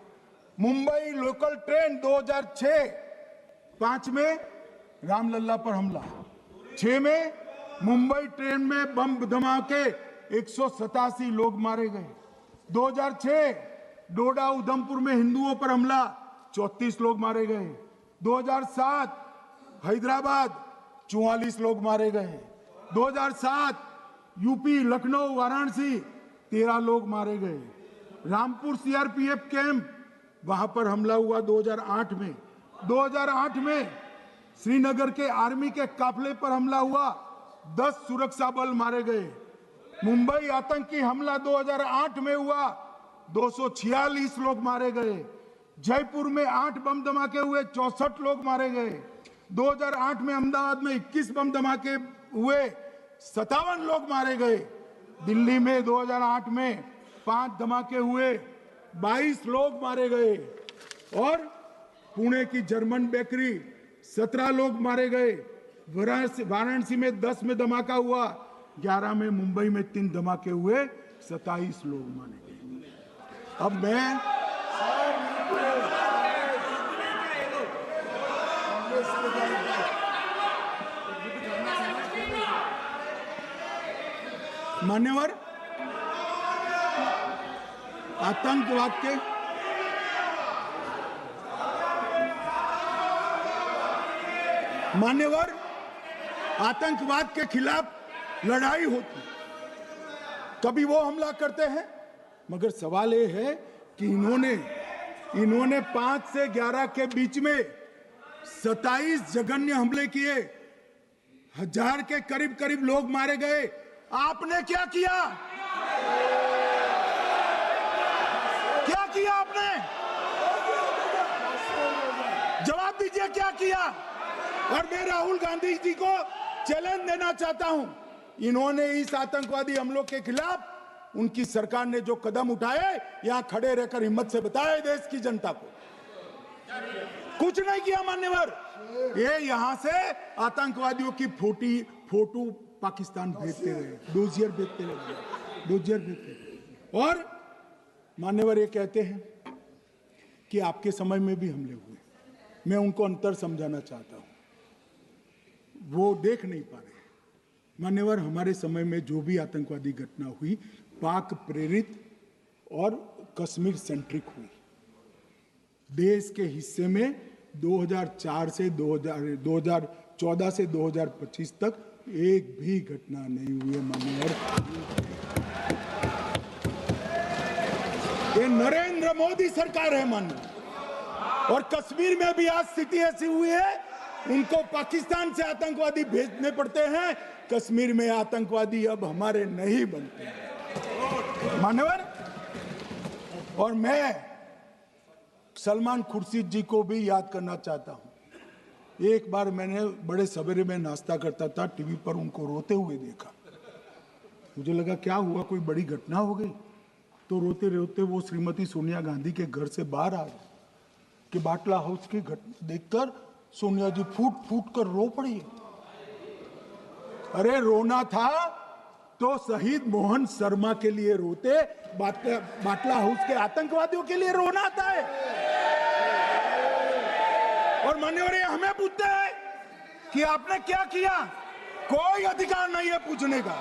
मुंबई लोकल ट्रेन 2005 में रामलल्ला पर हमला, 6 में मुंबई ट्रेन में बम धमाके, 187 लोग मारे गए। 2006 डोडा उधमपुर में हिंदुओं पर हमला, 34 लोग मारे गए। 2007 हैदराबाद 44 लोग मारे गए। 2007 यूपी लखनऊ वाराणसी 13 लोग मारे गए। रामपुर सीआरपीएफ कैंप, वहां पर हमला हुआ 2008 में। 2008 में श्रीनगर के आर्मी के काफिले पर हमला हुआ, 10 सुरक्षा बल मारे गए। मुंबई आतंकी हमला 2008 में हुआ, 246 लोग मारे गए। जयपुर में 8 बम धमाके हुए, 64 लोग मारे गए। 2008 में अहमदाबाद में 21 बम धमाके हुए, 57 लोग मारे गए। दिल्ली में 2008 में 5 धमाके हुए, 22 लोग मारे गए। और पुणे की जर्मन बेकरी 17 लोग मारे गए। वाराणसी में 10 में धमाका हुआ, 11 में मुंबई में 3 धमाके हुए, 27 लोग मारे गए। अब मैं मान्यवर, आतंकवाद के मान्यवर, आतंकवाद के खिलाफ लड़ाई होती, कभी वो हमला करते हैं, मगर सवाल ये है कि इन्होंने 5 से 11 के बीच में 27 जघन्य हमले किए, 1000 के करीब करीब लोग मारे गए। आपने क्या किया? क्या किया आपने? जवाब दीजिए, क्या किया? और मैं राहुल गांधी जी को चैलेंज देना चाहता हूं, इन्होंने इस आतंकवादी हमलों के खिलाफ उनकी सरकार ने जो कदम उठाए, यहां खड़े रहकर हिम्मत से बताए देश की जनता को, कुछ नहीं किया मान्यवर। ये यहां से आतंकवादियों की फोटो पाकिस्तान भेजते रहे, डोजियर भेजते रहे। और मान्यवर ये कहते हैं कि आपके समय में भी हमले हुए, मैं उनको अंतर समझाना चाहता हूं, वो देख नहीं पा रहे। मान्यवर, हमारे समय में जो भी आतंकवादी घटना हुई, पाक प्रेरित और कश्मीर सेंट्रिक हुई। देश के हिस्से में 2014 से 2025 तक एक भी घटना नहीं हुई है मान्यवर। ये नरेंद्र मोदी सरकार है मान्यवर। और कश्मीर में भी आज स्थिति ऐसी हुई है, उनको पाकिस्तान से आतंकवादी भेजने पड़ते हैं। कश्मीर में आतंकवादी अब हमारे नहीं बनते हैं मान्यवर। और मैं सलमान खुर्शीद जी को भी याद करना चाहता हूं। एक बार मैंने बड़े सवेरे में नाश्ता करता था, टीवी पर उनको रोते हुए देखा। मुझे लगा क्या हुआ, कोई बड़ी घटना हो गई। तो रोते रोते वो श्रीमती सोनिया गांधी के घर से बाहर आ गए कि बाटला हाउस की घटना देखकर सोनिया जी फूट फूट कर रो पड़ी। अरे रोना था तो शहीद मोहन शर्मा के लिए रोते, बाटला हाउस के आतंकवादियों के लिए रोना आता है। और मान्यवर ये हमें पूछते हैं कि आपने क्या किया। कोई अधिकार नहीं है पूछने का,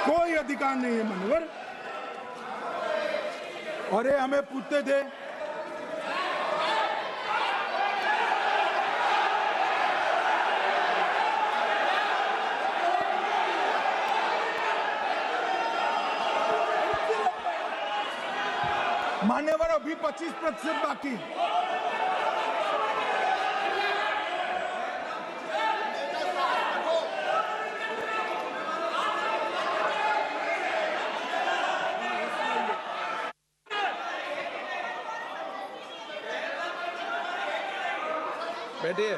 कोई अधिकार नहीं है मान्यवर। और ये हमें पूछते थे मान्यवर, अभी 25% बाकी। बैठिए,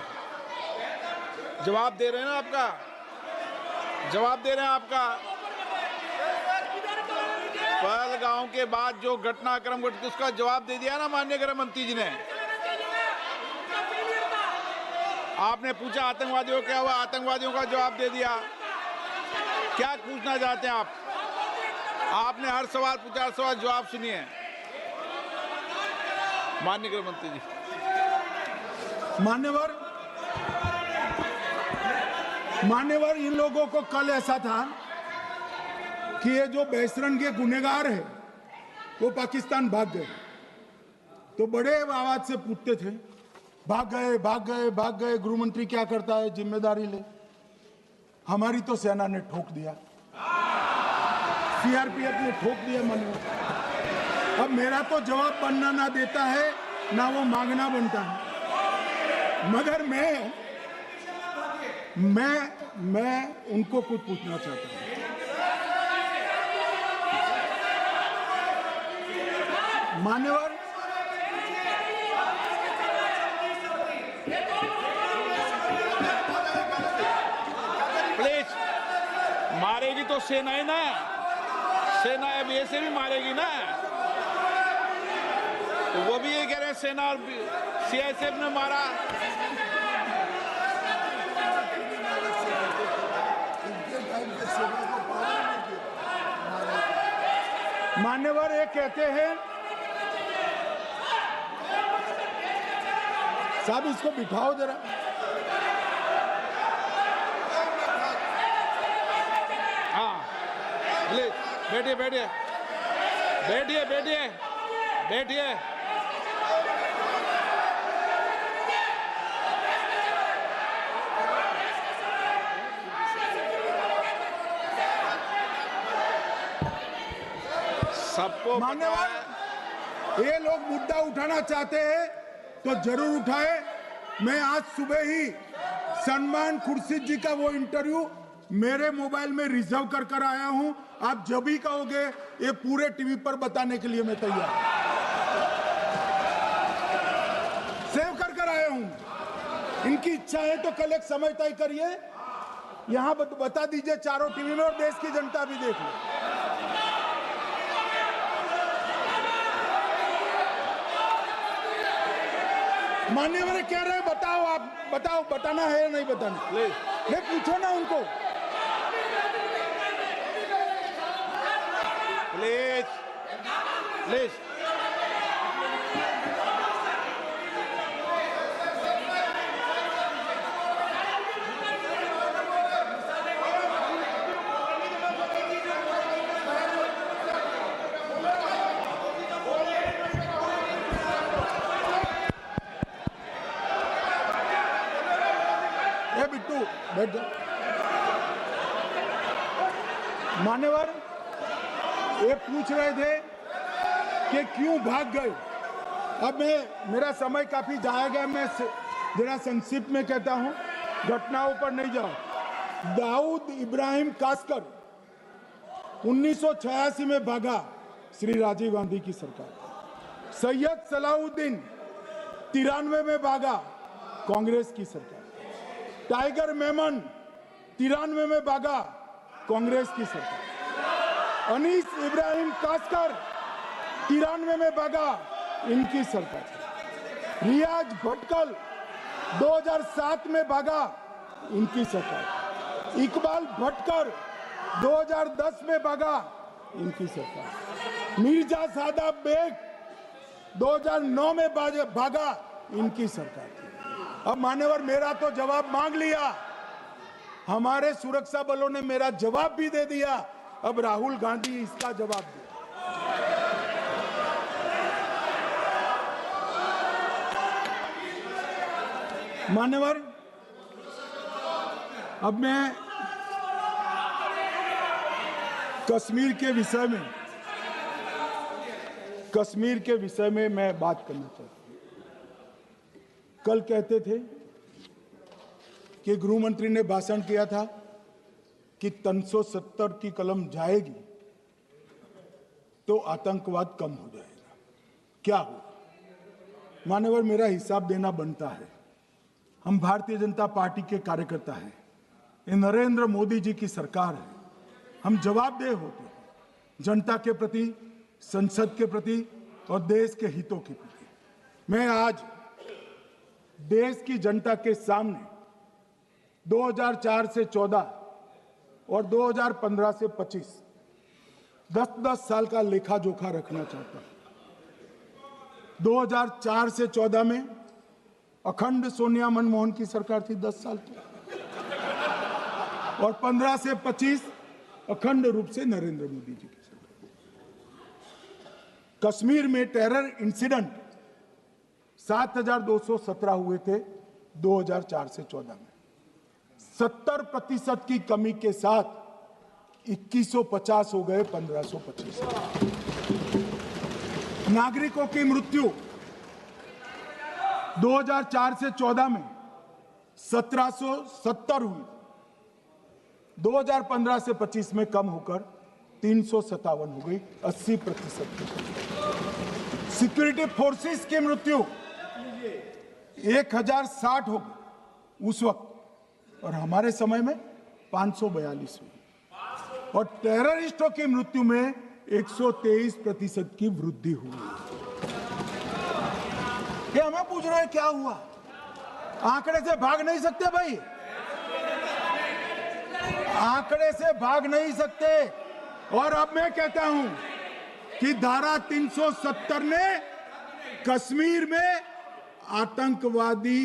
जवाब दे रहे हैं ना आपका, जवाब दे रहे हैं आपका। पहलगांव के बाद जो घटनाक्रम घटित उसका जवाब दे दिया ना माननीय गृह मंत्री जी ने। आपने पूछा आतंकवादियों क्या हुआ, आतंकवादियों का जवाब दे दिया। क्या पूछना चाहते हैं आप? आपने हर सवाल पूछा, हर सवाल जवाब सुनिए माननीय गृह मंत्री जी। मान्यवर, इन लोगों को कल ऐसा था कि ये जो बेसरन के गुनहगार है वो पाकिस्तान भाग गए। तो बड़े आवाज से पूछते थे, भाग गए भाग गए भाग गए, गृह मंत्री क्या करता है, जिम्मेदारी ले। हमारी तो सेना ने ठोक दिया, सीआरपीएफ ने ठोक दिया मान्यवर। अब मेरा तो जवाब बनना ना देता है ना वो मांगना बनता है, मगर मैं उनको कुछ पूछना चाहता हूं। मान्यवर, प्लीज, मारेगी तो सेना है ना, सेना अब ऐसे भी मारेगी ना। तो वो भी ये कह रहे हैं सेना और सीआईएसएफ ने मारा। मान्यवर ये कहते हैं, साहब इसको बिठाओ जरा। हाँ, बैठिए बैठिए बैठिए बैठिए। बैठिए। सबको मान्यवर, ये लोग मुद्दा उठाना चाहते हैं तो जरूर उठाए। मैं आज सुबह ही सलमान खुर्शीद जी का वो इंटरव्यू मेरे मोबाइल में रिजर्व कर आया हूं। आप जब भी कहोगे ये पूरे टीवी पर बताने के लिए मैं तैयार हूं। सेव कर आया हूं। इनकी इच्छा है तो कल एक समय तय करिए, यहां बता दीजिए चारों टीवी में, और देश की जनता भी देख लो। मान्यवर कह रहे हैं बताओ, आप बताओ, बताना है या नहीं बताना? ले पूछो ना उनको। Please please. बिट्टू बैठ जाओ। मान्यवर ये पूछ रहे थे कि क्यों भाग गए। अब मेरा समय काफी जाएगा, मैं जरा संक्षिप्त में कहता हूं, घटनाओं पर नहीं जाओ। दाऊद इब्राहिम कासकर 1986 में भागा, श्री राजीव गांधी की सरकार। सैयद सलाउद्दीन 93 में भागा, कांग्रेस की सरकार। टाइगर मेमन 93 में भागा, कांग्रेस की सरकार। अनीस इब्राहिम कासकर 93 में भागा, इनकी सरकार। रियाज भटकल 2007 में भागा, इनकी सरकार। इकबाल भटकर 2010 में भागा, इनकी सरकार। मिर्जा सादाब बेग 2009 में भागा, इनकी सरकार। अब मान्यवर मेरा तो जवाब मांग लिया, हमारे सुरक्षा बलों ने मेरा जवाब भी दे दिया, अब राहुल गांधी इसका जवाब दे। मान्यवर अब मैं कश्मीर के विषय में मैं बात करना चाहता हूं। कल कहते थे कि गृह मंत्री ने भाषण किया था कि 370 की कलम जाएगी तो आतंकवाद कम हो जाएगा। क्या हुआ? मान्यवर मेरा हिसाब देना बनता है। हम भारतीय जनता पार्टी के कार्यकर्ता हैं, ये नरेंद्र मोदी जी की सरकार है, हम जवाबदेह होते हैं जनता के प्रति, संसद के प्रति और देश के हितों के प्रति। मैं आज देश की जनता के सामने 2004 से 14 और 2015 से 25 10-10 साल का लेखा जोखा रखना चाहता हूं। 2004 से 14 में अखंड सोनिया मनमोहन की सरकार थी 10 साल की, और 15 से 25 अखंड रूप से नरेंद्र मोदी जी की सरकार। कश्मीर में टेरर इंसिडेंट 7,217 हुए थे 2004 से 14 में। 70% की कमी के साथ 2150 हो गए 1525। नागरिकों की मृत्यु 2004 से 14 में 1770 हुई, 2015 से 25 में कम होकर 357 हो गई, 80%। सिक्योरिटी फोर्सेस की मृत्यु 1060 हो गई उस वक्त, और हमारे समय में 542 हुई, और टेररिस्टों की मृत्यु में 123% की वृद्धि हुई। ये हमें पूछ रहे हैं क्या हुआ? आंकड़े से भाग नहीं सकते भाई, आंकड़े से भाग नहीं सकते। और अब मैं कहता हूं कि धारा 370 ने कश्मीर में आतंकवादी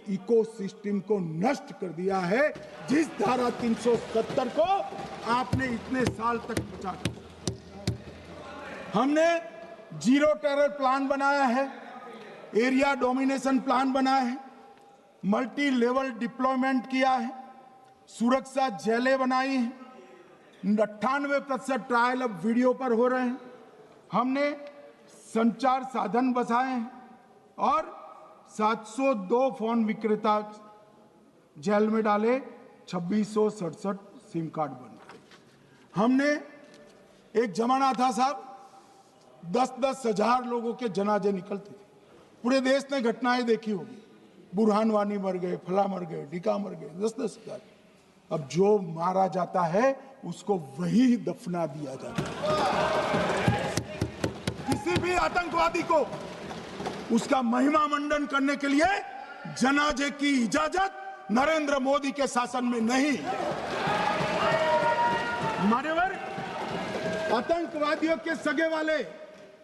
इकोसिस्टम को नष्ट कर दिया है, जिस धारा 370 को आपने इतने साल तक बचा। हमने जीरो टेरर प्लान बनाया है, एरिया डोमिनेशन प्लान बनाया है, मल्टी लेवल डिप्लॉयमेंट किया है, सुरक्षा जेलें बनाई हैं, 98% ट्रायल अब वीडियो पर हो रहे हैं, हमने संचार साधन बसाए हैं और 702 फोन विक्रेता जेल में डाले, 2667 सिम कार्ड बन गए। हमने एक जमाना था साहब 10-10 हजार लोगों के जनाजे निकलते थे, पूरे देश ने घटनाएं देखी होगी, बुरहान वानी मर गए, फला मर गए, ढिका मर गए, 10-10 हजार। अब जो मारा जाता है उसको वही दफना दिया जाता है। किसी भी आतंकवादी को उसका महिमा मंडन करने के लिए जनाजे की इजाजत नरेंद्र मोदी के शासन में नहीं। मान्यवर, आतंकवादियों के सगे वाले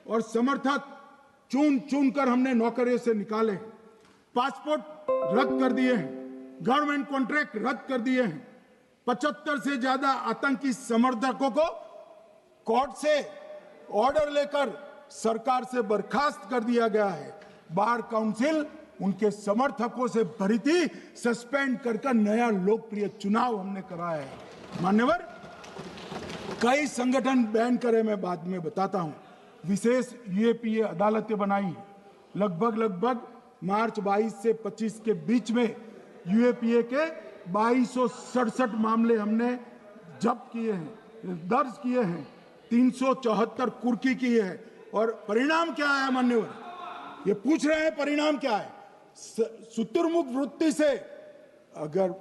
और समर्थक चुन चुन कर हमने नौकरियों से निकाले, पासपोर्ट रद्द कर दिए हैं, गवर्नमेंट कॉन्ट्रैक्ट रद्द कर दिए हैं, 75 से ज्यादा आतंकी समर्थकों को कोर्ट से ऑर्डर लेकर सरकार से बर्खास्त कर दिया गया है। बार काउंसिल उनके समर्थकों से भरी थी, सस्पेंड कर नया लोकप्रिय चुनाव हमने कराया है। मान्यवर, कई संगठन बैन करे, मैं बाद में बताता हूं। विशेष यूएपीए अदालतें बनाई हैं, लगभग मार्च 22 से 25 के बीच में यूएपीए के 2267 मामले हमने जब्त किए हैं, दर्ज किए हैं, 374 कुर्की की है। और परिणाम क्या है मान्यवर, ये पूछ रहे हैं परिणाम क्या है। शुतुरमुख वृत्ति से अगर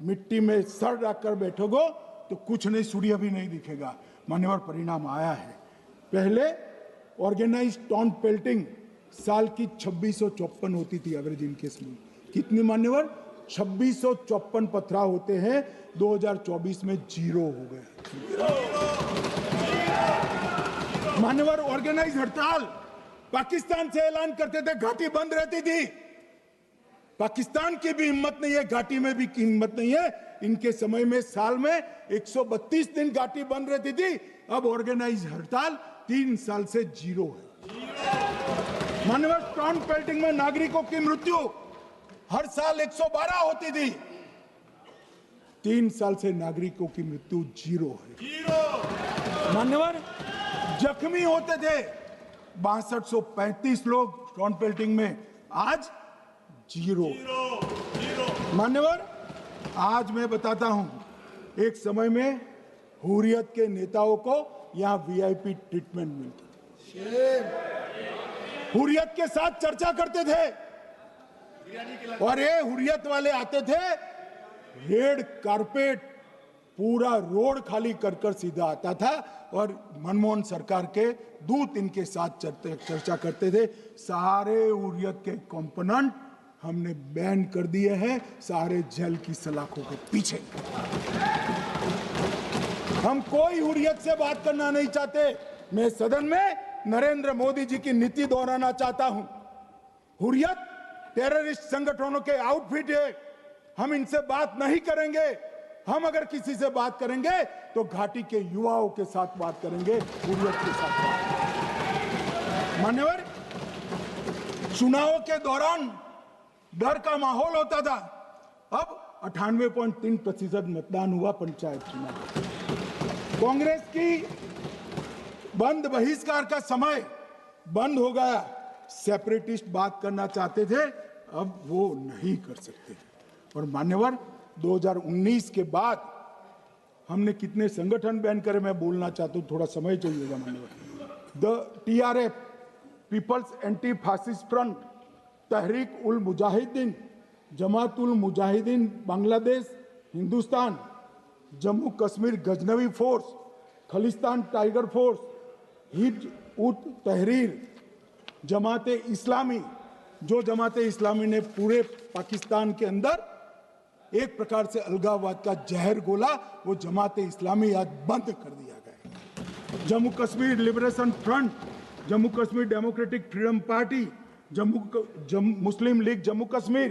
मिट्टी में सर रखकर बैठोगे तो कुछ नहीं, सूर्य भी नहीं दिखेगा। मान्यवर, परिणाम आया है। पहले ऑर्गेनाइज्ड टाउन पेल्टिंग साल की 2654 होती थी एवरेज इन केस में। कितनी मान्यवर? 2654 पथराव होते हैं, 2024 में 0 हो गए। मान्यवर, ऑर्गेनाइज हड़ताल पाकिस्तान से ऐलान करते थे, घाटी बंद रहती थी। पाकिस्तान की भी हिम्मत नहीं है, घाटी में भी हिम्मत नहीं है। इनके समय में साल में 132 दिन घाटी बंद रहती थी, अब ऑर्गेनाइज हड़ताल 3 साल से 0 है। मान्यवर, टाउन पेल्टिंग में नागरिकों की मृत्यु हर साल 112 होती थी, 3 साल से नागरिकों की मृत्यु 0 है। मान्यवर, जख्मी होते थे 6235 लोग टाउन पेल्टिंग में, आज 0। मान्यवर, आज मैं बताता हूं, एक समय में हुर्रियत के नेताओं को यहां वीआईपी ट्रीटमेंट मिलती थी, हुर्रियत के साथ चर्चा करते थे और ये हुर्रियत वाले आते थे, रेड कारपेट पूरा रोड खाली कर सीधा आता था और मनमोहन सरकार के दूत इनके साथ चर्चा करते थे। सारे हुर्रियत के कंपोनेंट हमने बैन कर दिए हैं, सारे जेल की सलाखों के पीछे। हम कोई हुर्रियत से बात करना नहीं चाहते। मैं सदन में नरेंद्र मोदी जी की नीति दोहराना चाहता हूं। हुर्रियत टेररिस्ट संगठनों के आउटफिट है, हम इनसे बात नहीं करेंगे। हम अगर किसी से बात करेंगे तो घाटी के युवाओं के साथ बात करेंगे, हुर्रियत के साथ बात। मान्यवर, चुनाव के दौरान डर का माहौल होता था, अब 98.3% मतदान हुआ पंचायत चुनाव। कांग्रेस की बंद बहिष्कार का समय बंद हो गया। सेपरेटिस्ट बात करना चाहते थे, अब वो नहीं कर सकते। और मान्यवर, 2019 के बाद हमने कितने संगठन बैन करे, मैं बोलना चाहता हूं, थोड़ा समय चाहिएगा मान्यवर। The TRF, people's anti fascist front, Tehreek ul Mujahideen, Jamaat ul Mujahideen Bangladesh Hindustan, Jammu Kashmir Ghaznavi force, Khalistan tiger force, Hizb ut Tahrir, जमाते इस्लामी, जो जमाते इस्लामी ने पूरे पाकिस्तान के अंदर एक प्रकार से अलगाववाद का जहर घोला, वो जमाते इस्लामी आज बंद कर दिया गया। Jammu Kashmir liberation front, Jammu Kashmir democratic freedom party, Muslim league Jammu Kashmir,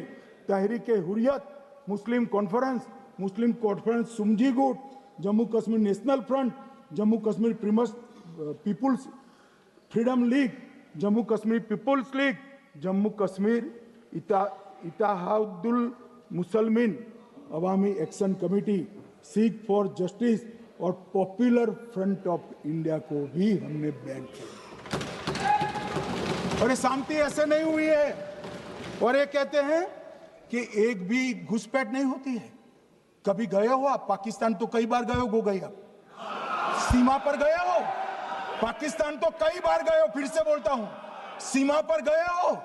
Tehreek Hurriyat, Muslim conference सुमजी गुट, Jammu Kashmir national front, Jammu Kashmir people's freedom league, Jammu Kashmir people's league, Jammu Kashmir Ittehadul Musalman Awami action committee, Sikh for justice और पॉपुलर फ्रंट ऑफ इंडिया को भी हमने बैन किया। और ये शांति ऐसे नहीं हुई है। और ये कहते हैं कि एक भी घुसपैठ नहीं होती है। कभी गए हो आप पाकिस्तान? तो कई बार गए हो गोगैया, सीमा पर गए हो? पाकिस्तान तो कई बार गए हो, फिर से बोलता हूं, सीमा पर गए हो,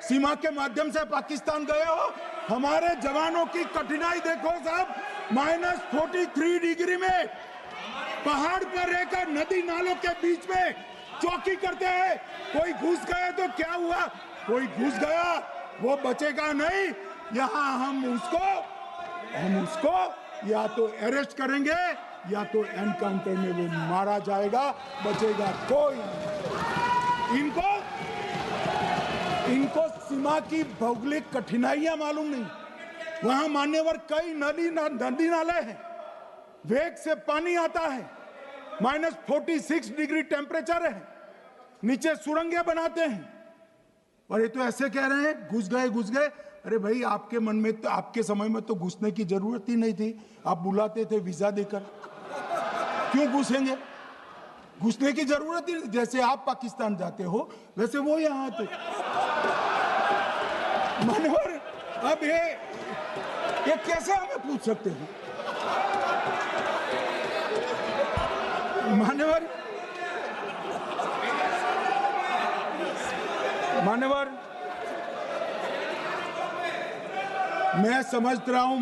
सीमा के माध्यम से पाकिस्तान गए हो? हमारे जवानों की कठिनाई देखो साहब, -43 डिग्री में पहाड़ पर रहकर नदी नालों के बीच में चौकी करते हैं। कोई घुस गए तो क्या हुआ? कोई घुस गया वो बचेगा नहीं। यहां हम उसको या तो अरेस्ट करेंगे या तो एनकाउंटर में वो मारा जाएगा, बचेगा कोई नहीं। इनको सीमा की भौगोलिक कठिनाइयां मालूम नहीं। वहां मान्यवर कई नदी नाले हैं, वेग से पानी आता है, -46 डिग्री टेम्परेचर है, नीचे सुरंगें बनाते हैं। और ये तो ऐसे कह रहे हैं घुस गए। अरे भाई, आपके मन में तो, आपके समय में तो घुसने की जरूरत ही नहीं थी। आप बुलाते थे वीजा देकर, क्यों घुसेंगे? घुसने की जरूरत ही नहीं। जैसे आप पाकिस्तान जाते हो वैसे वो यहाँ आते। मान्यवर, अब ये कैसे हमें पूछ सकते हैं? मान्यवर, मैं समझ रहा हूं,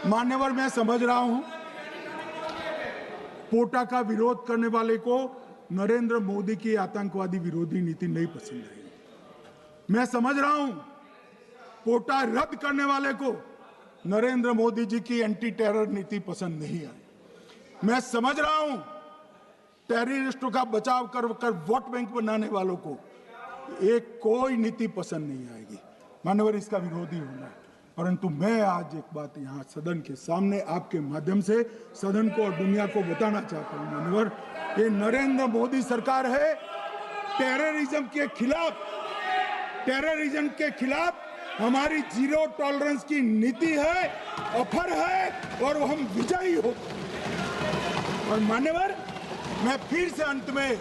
मान्यवर मैं समझ रहा हूं, पोटा का विरोध करने वाले को नरेंद्र मोदी की आतंकवादी विरोधी नीति नहीं पसंद आई। मैं समझ रहा हूं, पोटा रद्द करने वाले को नरेंद्र मोदी जी की एंटी टेरर नीति पसंद नहीं आई। मैं समझ रहा हूं, टेररिस्टों का बचाव कर वोट बैंक बनाने वालों को एक कोई नीति पसंद नहीं आएगी। मानवर, इसका विरोधी होना है। परंतु मैं आज एक बात यहाँ सदन के सामने आपके माध्यम से सदन को और दुनिया को बताना चाहता हूँ। मानवर, ये नरेंद्र मोदी सरकार है, टेररिज्म के खिलाफ हमारी जीरो टॉलरेंस की नीति है, ऑफर है, और हम विजयी हो। और मान्यवर, मैं फिर से अंत में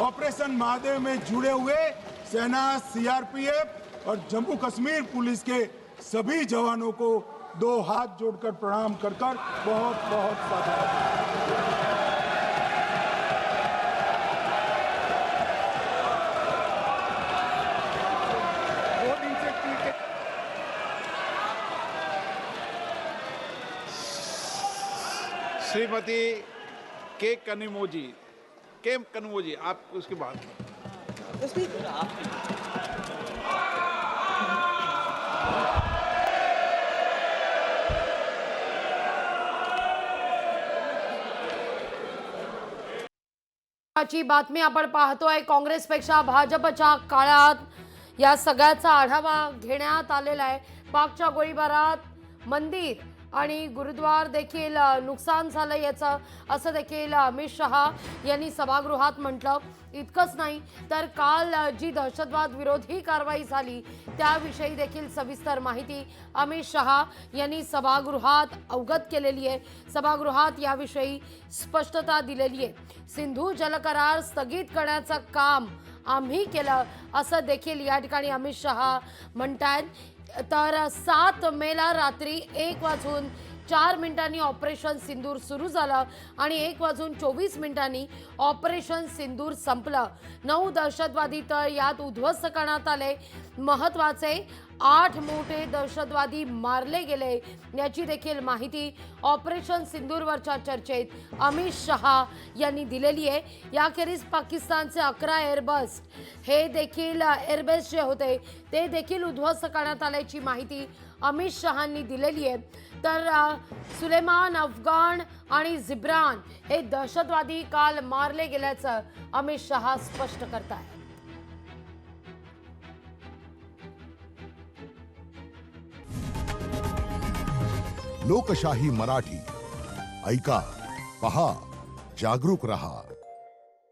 ऑपरेशन महादेव में जुड़े हुए सेना, सीआरपीएफ और जम्मू कश्मीर पुलिस के सभी जवानों को 2 हाथ जोड़कर प्रणाम कर बहुत साधुवाद। श्रीमती के कनिमोजी, आप उसके बाद। ची बातमी आपण पाहतोय। काँग्रेसपेक्षा भाजपच्या काळात या सगळ्याचा आढावा घेण्यात आलेला आहे। पाकच्या गोळीबारात मंदिर आणि गुरुद्वार देखील नुकसान झालं याचं असं देखील अमित शहा यांनी सभागृहात म्हटलं। इतकंच नाही तर काल जी दहशतवाद विरोधी कारवाई झाली त्याविषयी देखील सविस्तर माहिती अमित शहा यांनी सभागृहात अवगत केलेली आहे। सभागृहात याविषयी स्पष्टता दिलेली आहे। सिंधू जलकरार स्थगित करण्याचं काम आम्ही केलं असं देखील या ठिकाणी अमित शहा म्हणतात। तर 7 मेला रात्री 1:04 ऑपरेशन सिंदूर सुरू झालं आणि 1:24 ऑपरेशन सिंदूर संपलं। 9 दहशतवादी तळ यात उद्ध्वस्त करण्यात आले। महत्त्वाचे 8 मोठे दहशतवादी मारले गेले याची देखील माहिती ऑपरेशन सिंदूरवरच्या चर्चेत अमित शहा यांनी दिलेली आहे। याखेरीज पाकिस्तानचे 11 एअरबस हे देखील एअरबेस जे होते ते देखील उद्ध्वस्त करण्यात आल्याची माहिती अमित शहांनी दिलेली आहे। तर सुलेमान, अफगाण आणि जिब्रान हे दहशतवादी काल मारले गेल्याचं अमित शहा स्पष्ट करतात। लोकशाही मराठी ऐका, पहा, जागरूक रहा।